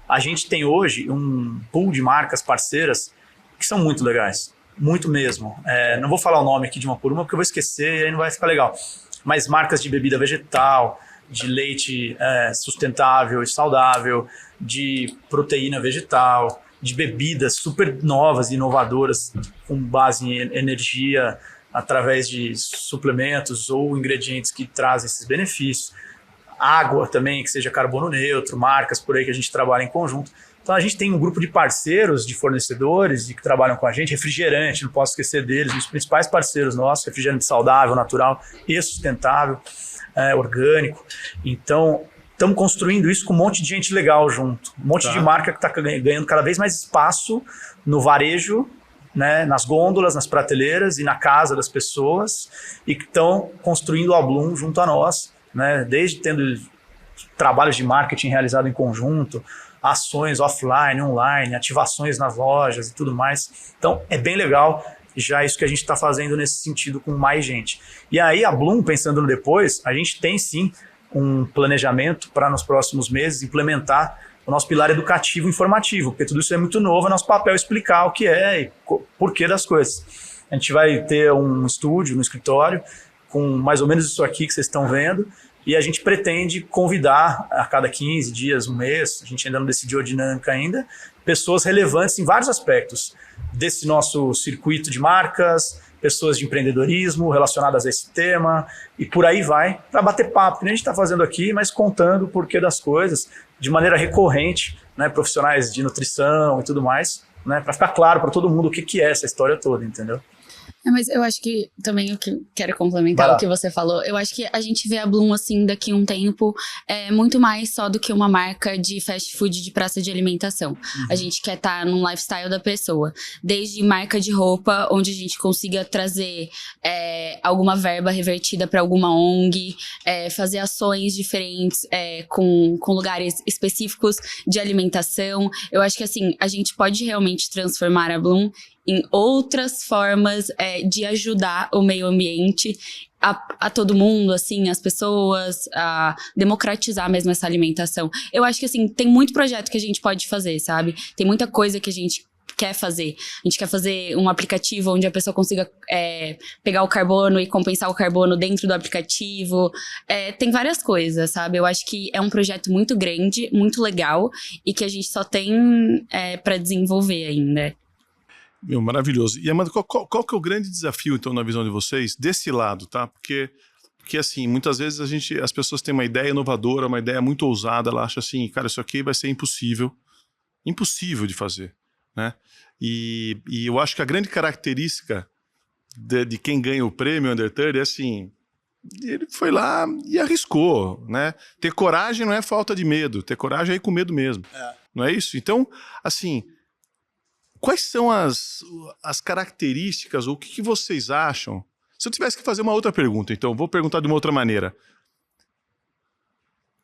A gente tem hoje um pool de marcas parceiras que são muito legais, muito mesmo. Não vou falar o nome aqui de uma por uma porque eu vou esquecer e aí não vai ficar legal. Mas marcas de bebida vegetal, de leite sustentável e saudável, de proteína vegetal, de bebidas super novas e inovadoras com base em energia através de suplementos ou ingredientes que trazem esses benefícios. Água também, que seja carbono neutro, marcas por aí que a gente trabalha em conjunto. Então a gente tem um grupo de parceiros, de fornecedores que trabalham com a gente, refrigerante, não posso esquecer deles, os principais parceiros nossos, refrigerante saudável, natural e sustentável. Orgânico. Então, estamos construindo isso com um monte de gente legal junto. Um monte de marca que está ganhando cada vez mais espaço no varejo, né, nas gôndolas, nas prateleiras e na casa das pessoas, e que estão construindo a Bloom junto a nós, né, desde tendo trabalhos de marketing realizado em conjunto, ações offline, online, ativações nas lojas e tudo mais. Então, é bem legal já isso que a gente está fazendo nesse sentido com mais gente. E aí a Bloom, pensando no depois, a gente tem sim um planejamento para nos próximos meses implementar o nosso pilar educativo e informativo, porque tudo isso é muito novo, é nosso papel explicar o que é e porquê das coisas. A gente vai ter um estúdio, um escritório, com mais ou menos isso aqui que vocês estão vendo, e a gente pretende convidar a cada 15 dias, um mês, a gente ainda não decidiu a dinâmica ainda, pessoas relevantes em vários aspectos desse nosso circuito de marcas, pessoas de empreendedorismo relacionadas a esse tema, e por aí vai, para bater papo, que nem a gente está fazendo aqui, mas contando o porquê das coisas, de maneira recorrente, né, profissionais de nutrição e tudo mais, né, para ficar claro para todo mundo o que é essa história toda, entendeu? Mas eu acho que também o que quero complementar o que você falou, eu acho que a gente vê a Bloom assim daqui a um tempo muito mais só do que uma marca de fast food de praça de alimentação. A gente quer estar num lifestyle da pessoa, desde marca de roupa, onde a gente consiga trazer alguma verba revertida para alguma ONG, fazer ações diferentes com lugares específicos de alimentação. Eu acho que assim, a gente pode realmente transformar a Bloom em outras formas de ajudar o meio ambiente a todo mundo, assim, as pessoas, a democratizar mesmo essa alimentação. Eu acho que, assim, tem muito projeto que a gente pode fazer, sabe? Tem muita coisa que a gente quer fazer. A gente quer fazer um aplicativo onde a pessoa consiga pegar o carbono e compensar o carbono dentro do aplicativo. Tem várias coisas, sabe? Eu acho que é um projeto muito grande, muito legal e que a gente só tem para desenvolver ainda. Meu, maravilhoso. E Amanda, qual que é o grande desafio, então, na visão de vocês, desse lado, tá? Porque assim, muitas vezes as pessoas têm uma ideia inovadora, uma ideia muito ousada, ela acha assim, cara, isso aqui vai ser impossível de fazer, né? E eu acho que a grande característica de quem ganha o prêmio Under 30 é assim, ele foi lá e arriscou, né? Ter coragem não é falta de medo, ter coragem é ir com medo mesmo, não é isso? Então, assim, quais são as características, ou o que vocês acham? Se eu tivesse que fazer uma outra pergunta, então, vou perguntar de uma outra maneira.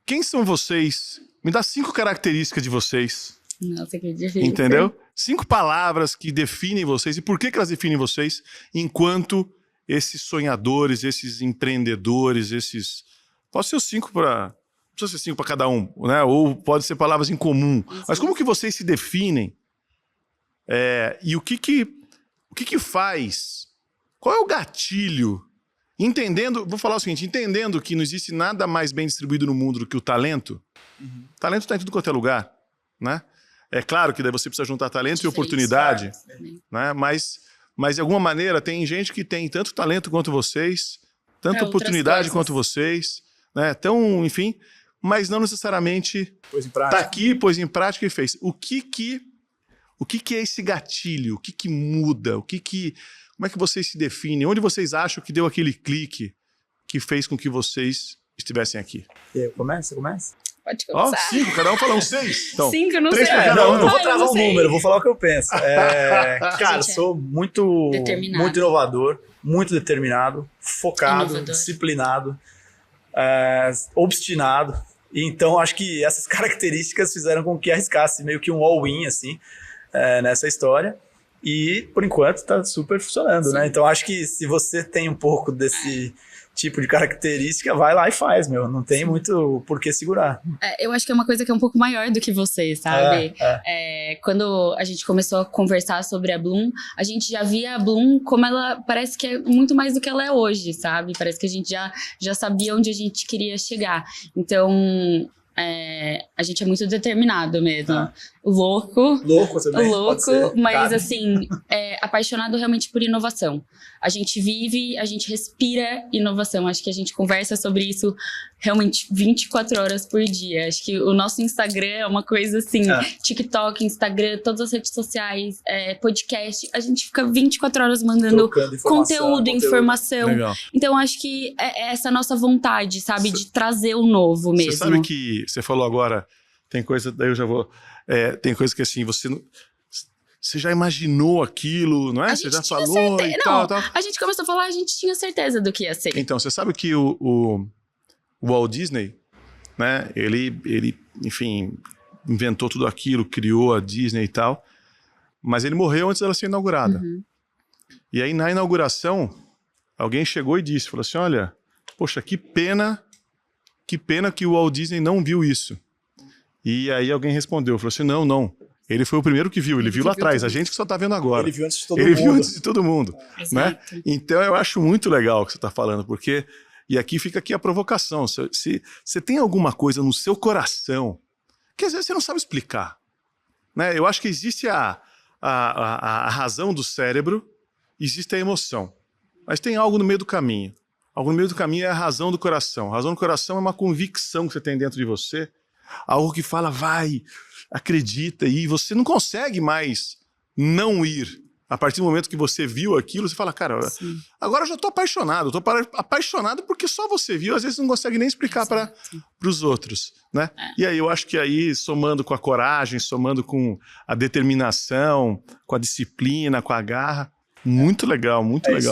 Quem são vocês? Me dá 5 características de vocês. Nossa, que difícil. Entendeu? 5 palavras que definem vocês e por que elas definem vocês enquanto esses sonhadores, esses empreendedores, esses... Pode ser 5 para... Não precisa ser 5 para cada um, né? Ou pode ser palavras em comum. Mas como que vocês se definem? E o que faz? Qual é o gatilho? Entendendo, vou falar o seguinte, entendendo que não existe nada mais bem distribuído no mundo do que o talento. O talento está em tudo quanto é lugar, né? É claro que daí você precisa juntar talento e oportunidade, né? Mas de alguma maneira tem gente que tem tanto talento quanto vocês, tanta oportunidade quanto vocês, né? Então, enfim, mas não necessariamente está aqui, pôs em prática e fez. O que é esse gatilho? O que muda? Como é que vocês se definem? Onde vocês acham que deu aquele clique que fez com que vocês estivessem aqui? E aí, começa? Pode começar. 5, cada um falou um 6. Então, 5, não 3 sei. pra cada Não, um. eu não vou travar um número, vou falar o que eu penso. Cara, eu sou muito inovador, muito determinado, focado, disciplinado, obstinado. E então, acho que essas características fizeram com que arriscasse meio que um all-in, assim, nessa história. E, por enquanto, tá super funcionando, né? Então, acho que se você tem um pouco desse tipo de característica, vai lá e faz, meu. Não tem muito por que segurar. Eu acho que é uma coisa que é um pouco maior do que você, sabe? Quando a gente começou a conversar sobre a Bloom, a gente já via a Bloom como ela parece que é muito mais do que ela é hoje, sabe? Parece que a gente já sabia onde a gente queria chegar. Então, a gente é muito determinado mesmo. Louco também. Louco, mas assim, apaixonado realmente por inovação. A gente vive, a gente respira inovação. Acho que a gente conversa sobre isso realmente 24 horas por dia. Acho que o nosso Instagram é uma coisa assim, TikTok, Instagram, todas as redes sociais, podcast. A gente fica 24 horas mandando conteúdo, informação. Legal. Então, acho que é essa nossa vontade, sabe? De trazer o novo mesmo. Você sabe que você falou agora, tem coisa, daí eu já vou... tem coisa que assim, você já imaginou aquilo, não é? Você já falou e tal. A gente começou a falar, a gente tinha certeza do que ia ser. Então, você sabe que o Walt Disney, né? Ele, enfim, inventou tudo aquilo, criou a Disney e tal, mas ele morreu antes dela ser inaugurada. E aí, na inauguração, alguém chegou e disse, falou assim, olha, poxa, que pena que o Walt Disney não viu isso. E aí alguém respondeu, falou assim, não, ele foi o primeiro que viu, ele viu lá atrás, a gente que só tá vendo agora. Ele viu antes de todo mundo. Ele viu antes de todo mundo, né? Então eu acho muito legal o que você tá falando, porque, e aqui fica a provocação, se você tem alguma coisa no seu coração, que às vezes você não sabe explicar, né? Eu acho que existe a razão do cérebro, existe a emoção, mas tem algo no meio do caminho. Algo no meio do caminho é a razão do coração. A razão do coração é uma convicção que você tem dentro de você, algo que fala, vai, acredita, e você não consegue mais não ir. A partir do momento que você viu aquilo, você fala, cara, agora eu já tô apaixonado. Eu tô apaixonado porque só você viu, às vezes não consegue nem explicar para os outros, né? E aí eu acho que aí, somando com a coragem, somando com a determinação, com a disciplina, com a garra, muito legal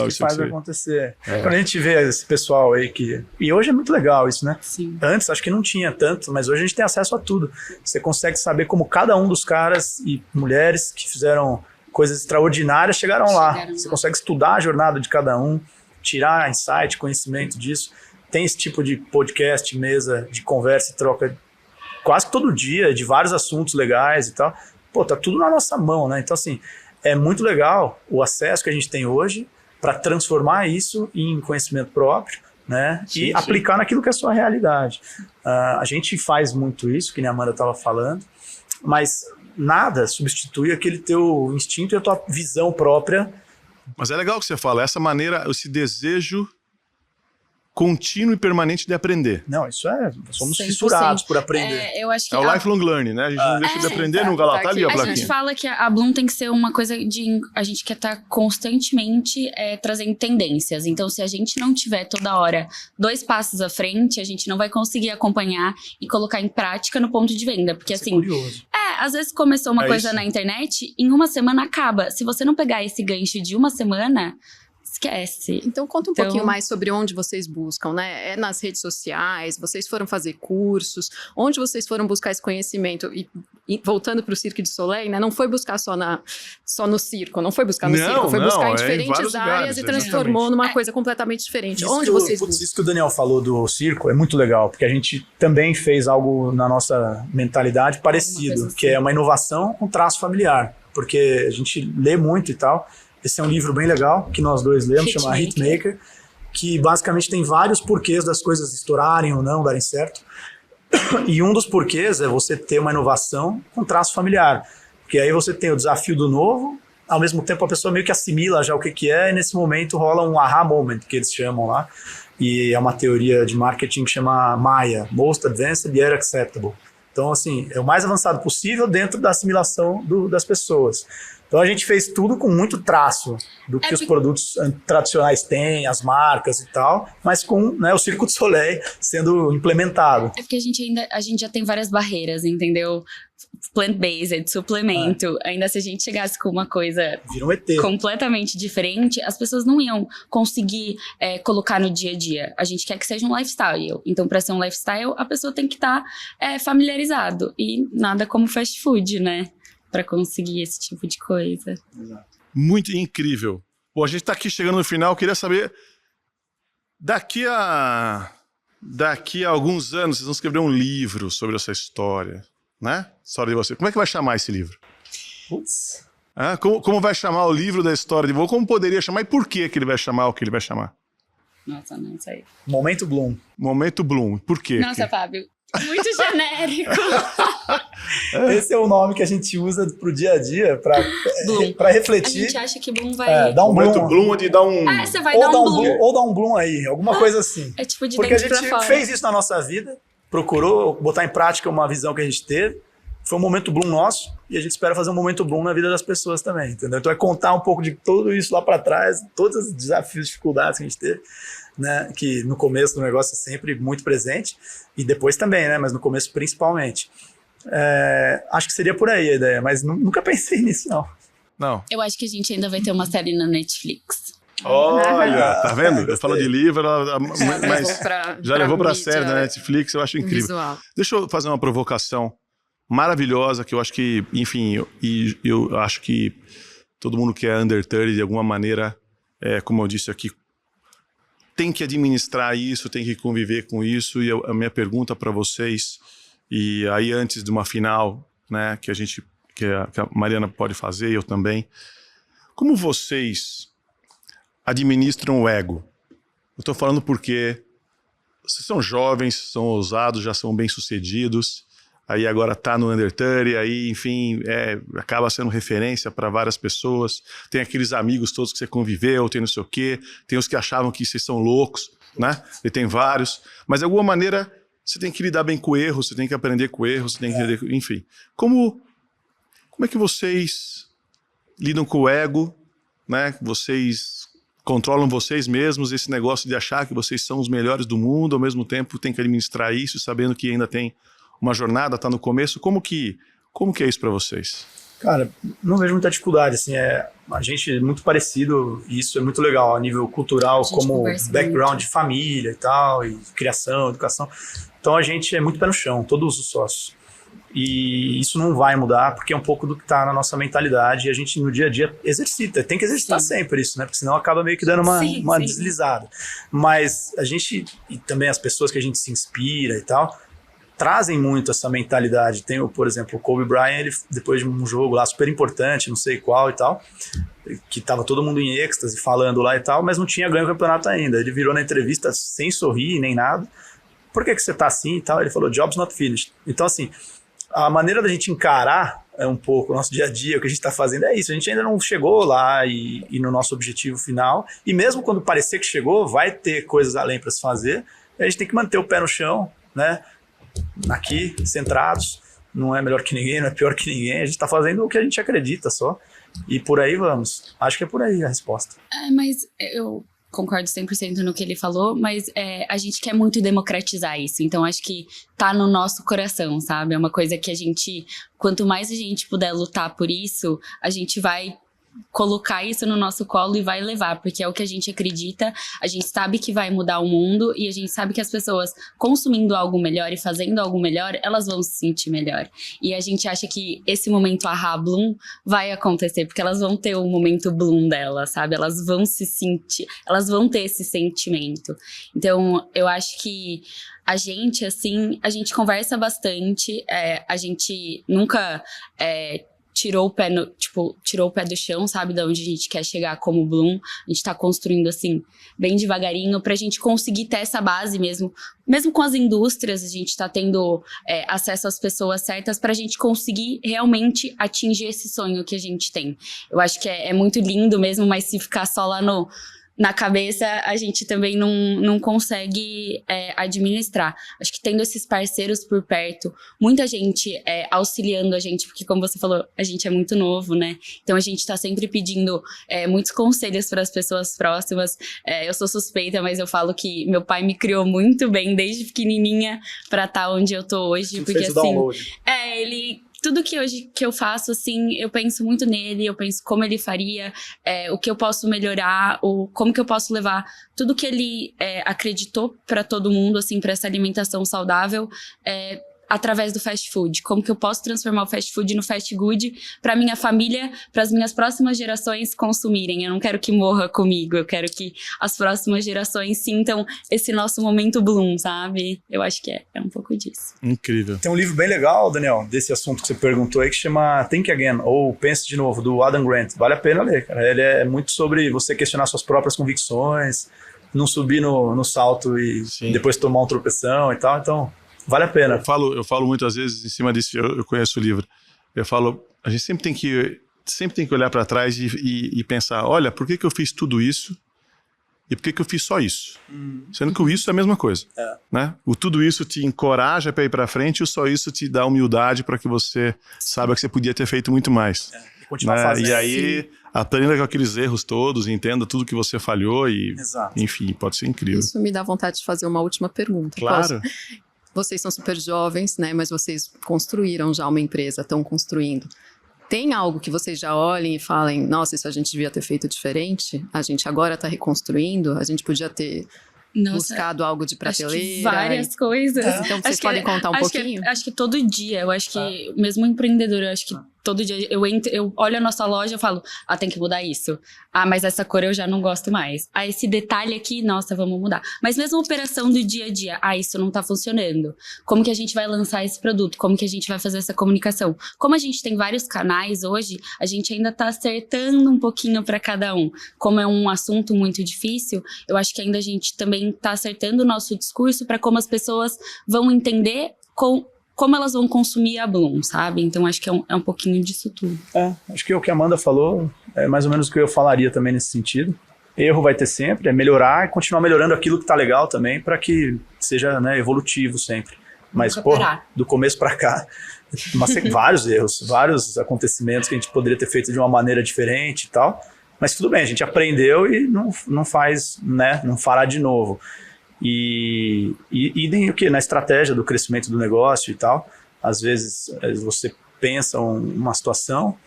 isso que faz acontecer. Quando a gente vê esse pessoal aí e hoje é muito legal isso, né? Sim. Antes acho que não tinha tanto, mas hoje a gente tem acesso a tudo. Você consegue saber como cada um dos caras e mulheres que fizeram coisas extraordinárias chegaram lá. Você consegue estudar a jornada de cada um, tirar insight, conhecimento disso. Tem esse tipo de podcast, mesa de conversa e troca quase todo dia, de vários assuntos legais e tal. Pô, tá tudo na nossa mão, né? Então assim, é muito legal o acesso que a gente tem hoje para transformar isso em conhecimento próprio, né? E aplicar naquilo que é a sua realidade. A gente faz muito isso, que nem a Amanda estava falando, mas nada substitui aquele teu instinto e a tua visão própria. Mas é legal o que você fala, essa maneira, esse desejo contínuo e permanente de aprender. Não, isso somos fissurados por aprender. Eu acho que o lifelong learning, né? A gente não deixa de aprender, nunca lá, tá ali a plaquinha. A gente fala que a Bloom tem que ser uma coisa de... A gente quer estar constantemente trazendo tendências. Então, se a gente não tiver toda hora 2 passos à frente, a gente não vai conseguir acompanhar e colocar em prática no ponto de venda. Porque assim... Curioso. Às vezes começou uma É coisa isso. na internet, em uma semana acaba. Se você não pegar esse gancho de uma semana, esquece. Então conta um Então- pouquinho mais sobre onde vocês buscam, né? É nas redes sociais, vocês foram fazer cursos, onde vocês foram buscar esse conhecimento? E voltando para o Cirque du Soleil, né? Não foi buscar só no circo, não foi buscar no Não, circo, foi não, buscar é em em diferentes vários áreas lugares, e transformou exatamente. numa coisa completamente diferente. Isso Onde que vocês putz, buscam? isso que o Daniel falou do circo é muito legal, porque a gente também fez algo na nossa mentalidade parecido, coisa assim. que é uma inovação com traço familiar, porque a gente lê muito e tal. Esse é um livro bem legal, que nós dois lemos, chama Hitmaker, que basicamente tem vários porquês das coisas estourarem ou não, darem certo. E um dos porquês é você ter uma inovação com traço familiar, porque aí você tem o desafio do novo, ao mesmo tempo a pessoa meio que assimila já o que é, e nesse momento rola um aha moment, que eles chamam lá, e é uma teoria de marketing que chama MAIA, Most Advanced Yet Acceptable. Então, assim, é o mais avançado possível dentro da assimilação das pessoas. Então a gente fez tudo com muito traço do que os produtos tradicionais têm, as marcas e tal, mas com, né, o Cirque du Soleil sendo implementado. É porque a gente já tem várias barreiras, entendeu? Plant-based, suplemento. Ainda se a gente chegasse com uma coisa Vira um ET. completamente diferente, as pessoas não iam conseguir colocar no dia a dia. A gente quer que seja um lifestyle. Então, para ser um lifestyle, a pessoa tem que estar familiarizado. E nada como fast food, né? Para conseguir esse tipo de coisa. Muito incrível. Bom, a gente está aqui chegando no final, eu queria saber, daqui a alguns anos, vocês vão escrever um livro sobre essa história, né? História de você. Como é que vai chamar esse livro? Putz. Como vai chamar o livro da história de você? Como poderia chamar e por que ele vai chamar o que ele vai chamar? Nossa, não sei. Momento Bloom. Momento Bloom. Por quê? Nossa, Fábio, muito genérico. Esse é o nome que a gente usa pro dia a dia para Bloom. A refletir. gente acha que Bloom vai... Dar um Momento bloom. Bloom de dar um... você vai dar um Bloom. Ou dar um bloom aí, alguma coisa assim. É tipo de Porque a dentro pra gente fora. fez isso na nossa vida, procurou botar em prática uma visão que a gente teve. Foi um momento Bloom nosso e a gente espera fazer um momento Bloom na vida das pessoas também, entendeu? Então é contar um pouco de tudo isso lá para trás, todos os desafios, dificuldades que a gente teve, né? Que no começo do negócio é sempre muito presente e depois também, né? Mas no começo principalmente. Acho que seria por aí a ideia, mas nunca pensei nisso, não. Não. Eu acho que a gente ainda vai ter uma série na Netflix. Olha, tá vendo? Eu falo de livro, mas já levou pra série da mídia Netflix, eu acho incrível. visual. Deixa eu fazer uma provocação maravilhosa, que eu acho que, enfim, eu acho que todo mundo que é under 30, de alguma maneira, como eu disse aqui, tem que administrar isso, tem que conviver com isso, e a minha pergunta para vocês, e aí antes de uma final, né, que a Mariana pode fazer, e eu também, como vocês administram o ego? Eu estou falando porque vocês são jovens, são ousados, já são bem-sucedidos, aí agora tá no Under 30, aí, enfim, acaba sendo referência para várias pessoas, tem aqueles amigos todos que você conviveu, tem não sei o quê, tem os que achavam que vocês são loucos, né? E tem vários, mas de alguma maneira você tem que lidar bem com o erro, você tem que aprender com o erro, você tem que enfim. Como é que vocês lidam com o ego, né? Vocês controlam vocês mesmos, esse negócio de achar que vocês são os melhores do mundo, ao mesmo tempo tem que administrar isso, sabendo que ainda tem uma jornada, tá no começo. Como que é isso para vocês? Cara, não vejo muita dificuldade, assim, a gente é muito parecido, e isso é muito legal, a nível cultural, como background muito. de família e tal, e criação, educação. Então a gente é muito pé no chão, todos os sócios. E isso não vai mudar, porque é um pouco do que está na nossa mentalidade, e a gente no dia a dia exercita, tem que exercitar sempre isso, né? Porque senão acaba meio que dando uma deslizada. Mas a gente, e também as pessoas que a gente se inspira e tal, trazem muito essa mentalidade. Tem, por exemplo, o Kobe Bryant, ele, depois de um jogo lá super importante, não sei qual e tal, que tava todo mundo em êxtase falando lá e tal, mas não tinha ganho o campeonato ainda. Ele virou na entrevista sem sorrir nem nada. Por que você tá assim e tal? Ele falou, job's not finished. Então, assim, a maneira da gente encarar um pouco o nosso dia a dia, o que a gente tá fazendo é isso. A gente ainda não chegou lá e no nosso objetivo final. E mesmo quando parecer que chegou, vai ter coisas além para se fazer. A gente tem que manter o pé no chão, né? Aqui, centrados, não é melhor que ninguém, não é pior que ninguém, a gente tá fazendo o que a gente acredita só, e por aí vamos. Acho que é por aí a resposta. Mas eu concordo 100% no que ele falou, mas a gente quer muito democratizar isso, então acho que tá no nosso coração, sabe? É uma coisa que quanto mais a gente puder lutar por isso, a gente vai colocar isso no nosso colo e vai levar, porque é o que a gente acredita, a gente sabe que vai mudar o mundo e a gente sabe que as pessoas consumindo algo melhor e fazendo algo melhor, elas vão se sentir melhor. E a gente acha que esse momento Ahá Bloom vai acontecer, porque elas vão ter o momento Bloom delas, sabe? Elas vão se sentir, elas vão ter esse sentimento. Então, eu acho que a gente, assim, a gente conversa bastante, a gente nunca tirou o pé do chão, sabe, de onde a gente quer chegar como Bloom. A gente tá construindo, assim, bem devagarinho, pra gente conseguir ter essa base mesmo com as indústrias, a gente tá tendo acesso às pessoas certas pra gente conseguir realmente atingir esse sonho que a gente tem. Eu acho que é muito lindo mesmo, mas se ficar só lá na cabeça, a gente também não consegue administrar. Acho que tendo esses parceiros por perto, muita gente auxiliando a gente, porque como você falou, a gente é muito novo, né? Então a gente tá sempre pedindo muitos conselhos para as pessoas próximas. Eu sou suspeita, mas eu falo que meu pai me criou muito bem desde pequenininha para estar onde eu tô hoje, porque fez o assim, download. Tudo que eu faço, assim, eu penso muito nele, eu penso como ele faria, o que eu posso melhorar, como que eu posso levar tudo que ele acreditou para todo mundo, assim, para essa alimentação saudável, através do fast food. Como que eu posso transformar o fast food no fast good para minha família, para as minhas próximas gerações consumirem. Eu não quero que morra comigo, eu quero que as próximas gerações sintam esse nosso momento Bloom, sabe? Eu acho que é um pouco disso. Incrível. Tem um livro bem legal, Daniel, desse assunto que você perguntou aí, que chama Think Again, ou Pense de Novo, do Adam Grant. Vale a pena ler, cara. Ele é muito sobre você questionar suas próprias convicções, não subir no salto e depois tomar um tropeção e tal. Então, vale a pena. Eu falo muitas vezes em cima disso, eu conheço o livro. Eu falo, a gente sempre tem que olhar para trás e pensar, olha, por que eu fiz tudo isso e por que eu fiz só isso? Sendo que o isso é a mesma coisa. Né? O tudo isso te encoraja para ir para frente e o só isso te dá humildade para que você saiba que você podia ter feito muito mais. Continuar fazendo. E aí, a Tânia com aqueles erros todos, entenda tudo que você falhou e, enfim, pode ser incrível. Isso me dá vontade de fazer uma última pergunta. Claro. Posso? Vocês são super jovens, né? Mas vocês construíram já uma empresa, estão construindo. Tem algo que vocês já olhem e falem, nossa, isso a gente devia ter feito diferente? A gente agora está reconstruindo? A gente podia ter buscado algo de prateleira? Acho que várias coisas. Então vocês podem contar um pouquinho? Acho que todo dia, eu acho que, mesmo empreendedor, eu acho que todo dia eu olho a nossa loja e falo, tem que mudar isso. Mas essa cor eu já não gosto mais. Esse detalhe aqui, nossa, vamos mudar. Mas mesmo a operação do dia a dia, isso não tá funcionando. Como que a gente vai lançar esse produto? Como que a gente vai fazer essa comunicação? Como a gente tem vários canais hoje, a gente ainda tá acertando um pouquinho para cada um. Como é um assunto muito difícil, eu acho que ainda a gente também tá acertando o nosso discurso para como as pessoas vão entender como elas vão consumir a Bloom, sabe? Então, acho que é um pouquinho disso tudo. Acho que o que a Amanda falou é mais ou menos o que eu falaria também nesse sentido. Erro vai ter sempre, é melhorar e continuar melhorando aquilo que tá legal também, para que seja, né, evolutivo sempre. Mas, do começo para cá, vários erros, vários acontecimentos que a gente poderia ter feito de uma maneira diferente e tal. Mas tudo bem, a gente aprendeu e não faz, né, não fará de novo. E idem o que? Na estratégia do crescimento do negócio e tal. Às vezes você pensa uma situação,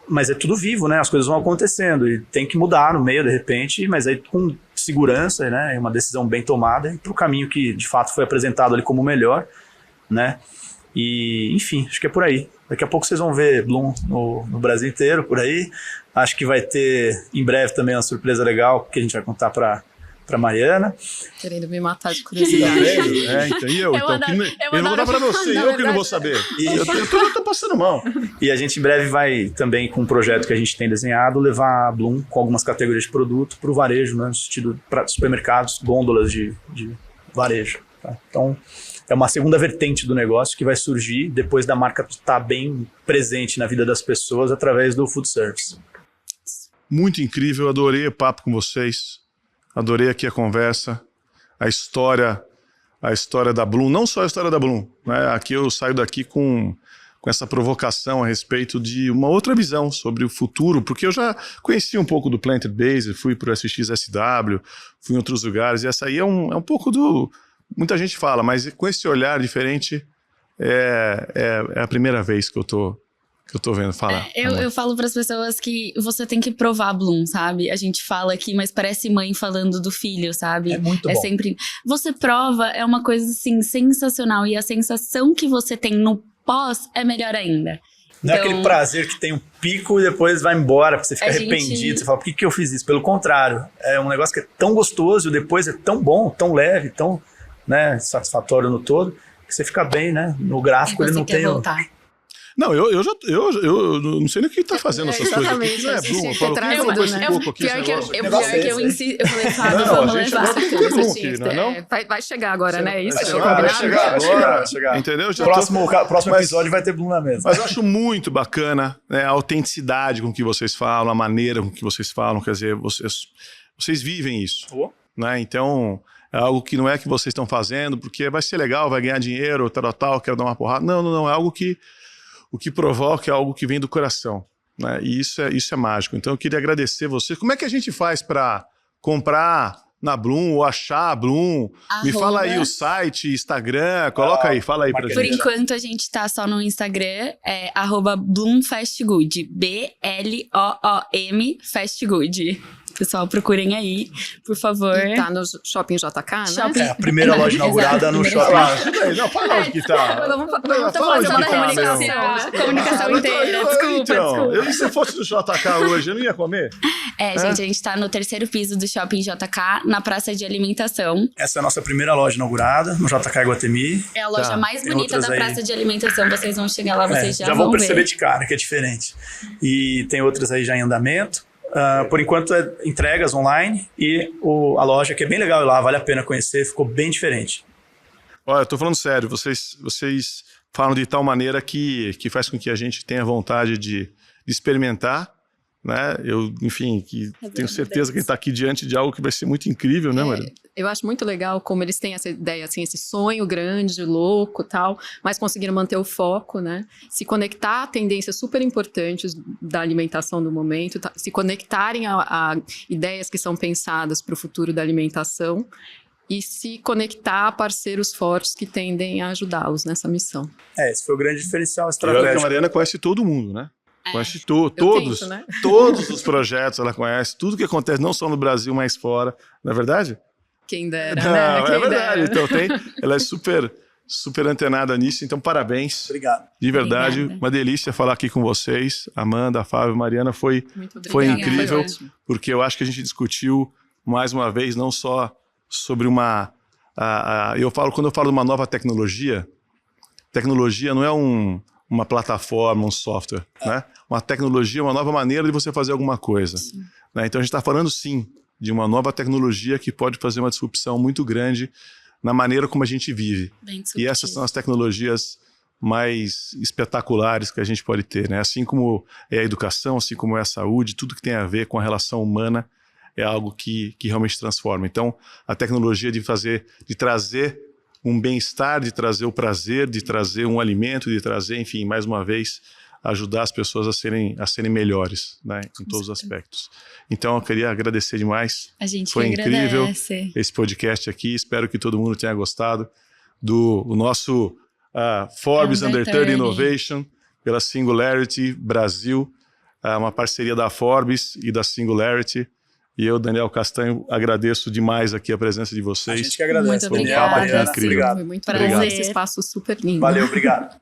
mas é tudo vivo, né? As coisas vão acontecendo e tem que mudar no meio de repente, mas aí com segurança, né? Uma decisão bem tomada e para o caminho que de fato foi apresentado ali como o melhor, né? E enfim, acho que é por aí. Daqui a pouco vocês vão ver Bloom no Brasil inteiro, por aí. Acho que vai ter em breve também uma surpresa legal que a gente vai contar para Mariana. Querendo me matar de curiosidade. Então, eu vou contar pra você, eu que não vou saber. Eu tô passando mal. E a gente em breve vai também, com um projeto que a gente tem desenhado, levar a Bloom com algumas categorias de produto para o varejo, né, no sentido para supermercados, gôndolas de varejo. Tá? Então, é uma segunda vertente do negócio que vai surgir depois da marca estar bem presente na vida das pessoas através do food service. Muito incrível, adorei o papo com vocês. Adorei aqui a conversa, a história da Bloom, não só a história da Bloom, né? Aqui eu saio daqui com com essa provocação a respeito de uma outra visão sobre o futuro, porque eu já conheci um pouco do Planted Based, fui para o SXSW, fui em outros lugares, e essa aí é um pouco do... Muita gente fala, mas com esse olhar diferente, é a primeira vez que eu tô vendo falar. Eu falo para as pessoas que você tem que provar Bloom, sabe? A gente fala aqui, mas parece mãe falando do filho, sabe? É muito bom. Sempre... Você prova, é uma coisa, assim, sensacional. E a sensação que você tem no pós é melhor ainda. Não é aquele prazer que tem um pico e depois vai embora, porque você fica A gente- arrependido. Você fala, por que eu fiz isso? Pelo contrário, é um negócio que é tão gostoso e depois é tão bom, tão leve, tão, né, satisfatório no todo, que você fica bem, né? No gráfico ele Você não quer tem... voltar. Não, eu não sei nem o que tá fazendo essas coisas aqui. Exatamente, Não é a gente Bloom, eu tinha falo, que por que ter eu pôs esse trazido, pouco aqui? Pior esse que negócio? eu insisto, eu falei, Fábio, Não, vamos a gente levar. vai ter Esse Bloom shifter, aqui, não é não? vai chegar agora, né? Isso Vai que chegar, vai combinado. chegar, vai chegar. Entendeu? Já Próximo Mas- episódio vai ter Bloom na mesa. Mas eu acho muito bacana, né, a autenticidade com que vocês falam, a maneira com que vocês falam, quer dizer, vocês vivem isso, Oh. né? Então, é algo que não é que vocês estão fazendo porque vai ser legal, vai ganhar dinheiro, tal, quero dar uma porrada. Não, é algo que o que provoca é algo que vem do coração, né? E isso é mágico. Então, eu queria agradecer vocês. Como é que a gente faz para comprar na Bloom ou achar a Bloom? Me fala aí o site, Instagram, coloca aí, fala aí pra Por gente. enquanto, a gente tá só no Instagram, @BloomFastGood. BLOOM Fastgood. Pessoal, procurem aí, por favor. E tá no Shopping JK, né? Shopping- É a primeira loja inaugurada no Primeira shopping. Ah, ajuda aí, não, fala onde que tá. Vamos Fala falar onde só que da tá, comunicação. meu. A comunicação inteira, Então, desculpa. e se eu fosse no JK hoje, eu não ia comer? Gente, a gente tá no 3º piso do Shopping JK, na praça de alimentação. Essa é a nossa primeira loja inaugurada no JK Iguatemi. É a loja Tá. mais Tem bonita outras da aí. praça de alimentação. Vocês vão chegar lá, vocês já vão vão perceber ver. de cara que é diferente. E tem outras aí já em andamento. Por enquanto é entregas online e a loja que é bem legal ir lá, vale a pena conhecer, ficou bem diferente. Olha, eu tô falando sério, vocês falam de tal maneira que faz com que a gente tenha vontade de experimentar, né? Eu, enfim, tenho certeza que a gente tá aqui diante de algo que vai ser muito incrível, né, Maria? Eu acho muito legal como eles têm essa ideia, assim, esse sonho grande, louco e tal, mas conseguiram manter o foco, né? Se conectar a tendências super importantes da alimentação do momento, se conectarem a ideias que são pensadas para o futuro da alimentação e se conectar a parceiros fortes que tendem a ajudá-los nessa missão. Esse foi o grande diferencial E olha que a estratégico. Mariana conhece todo mundo, né? Conhece Eu todos, tento, né? todos os projetos ela conhece, tudo que acontece, não só no Brasil, mas fora, não é verdade? Quem dera, Não, né? Quem é verdade. dera. Então ela é super antenada nisso, então parabéns. Obrigado. De verdade, Obrigada. uma delícia falar aqui com vocês. Amanda, Fábio, Mariana, foi Muito obrigada. Foi incrível. ótimo. porque eu acho que a gente discutiu mais uma vez não só sobre uma quando eu falo de uma nova tecnologia não é uma plataforma, um software, né? Uma tecnologia, uma nova maneira de você fazer alguma coisa, né? Então a gente está falando sim de uma nova tecnologia que pode fazer uma disrupção muito grande na maneira como a gente vive. Bem E disruptivo. essas são as tecnologias mais espetaculares que a gente pode ter, né? Assim como é a educação, assim como é a saúde, tudo que tem a ver com a relação humana é algo que realmente transforma. Então, a tecnologia de trazer um bem-estar, de trazer o prazer, de trazer um alimento, de trazer, enfim, mais uma vez, ajudar as pessoas a serem melhores, né? Em todos os aspectos. Então, eu queria agradecer demais. A gente Foi que incrível agradece. esse podcast aqui. Espero que todo mundo tenha gostado do nosso Forbes Under 30 Innovation pela Singularity Brasil, uma parceria da Forbes e da Singularity. E eu, Daniel Castanho, agradeço demais aqui a presença de A vocês. gente que agradece. Muito Daniel, obrigada. Mariana, Incrível. obrigado. Foi muito Prazer. bom esse espaço super lindo. Valeu, obrigado.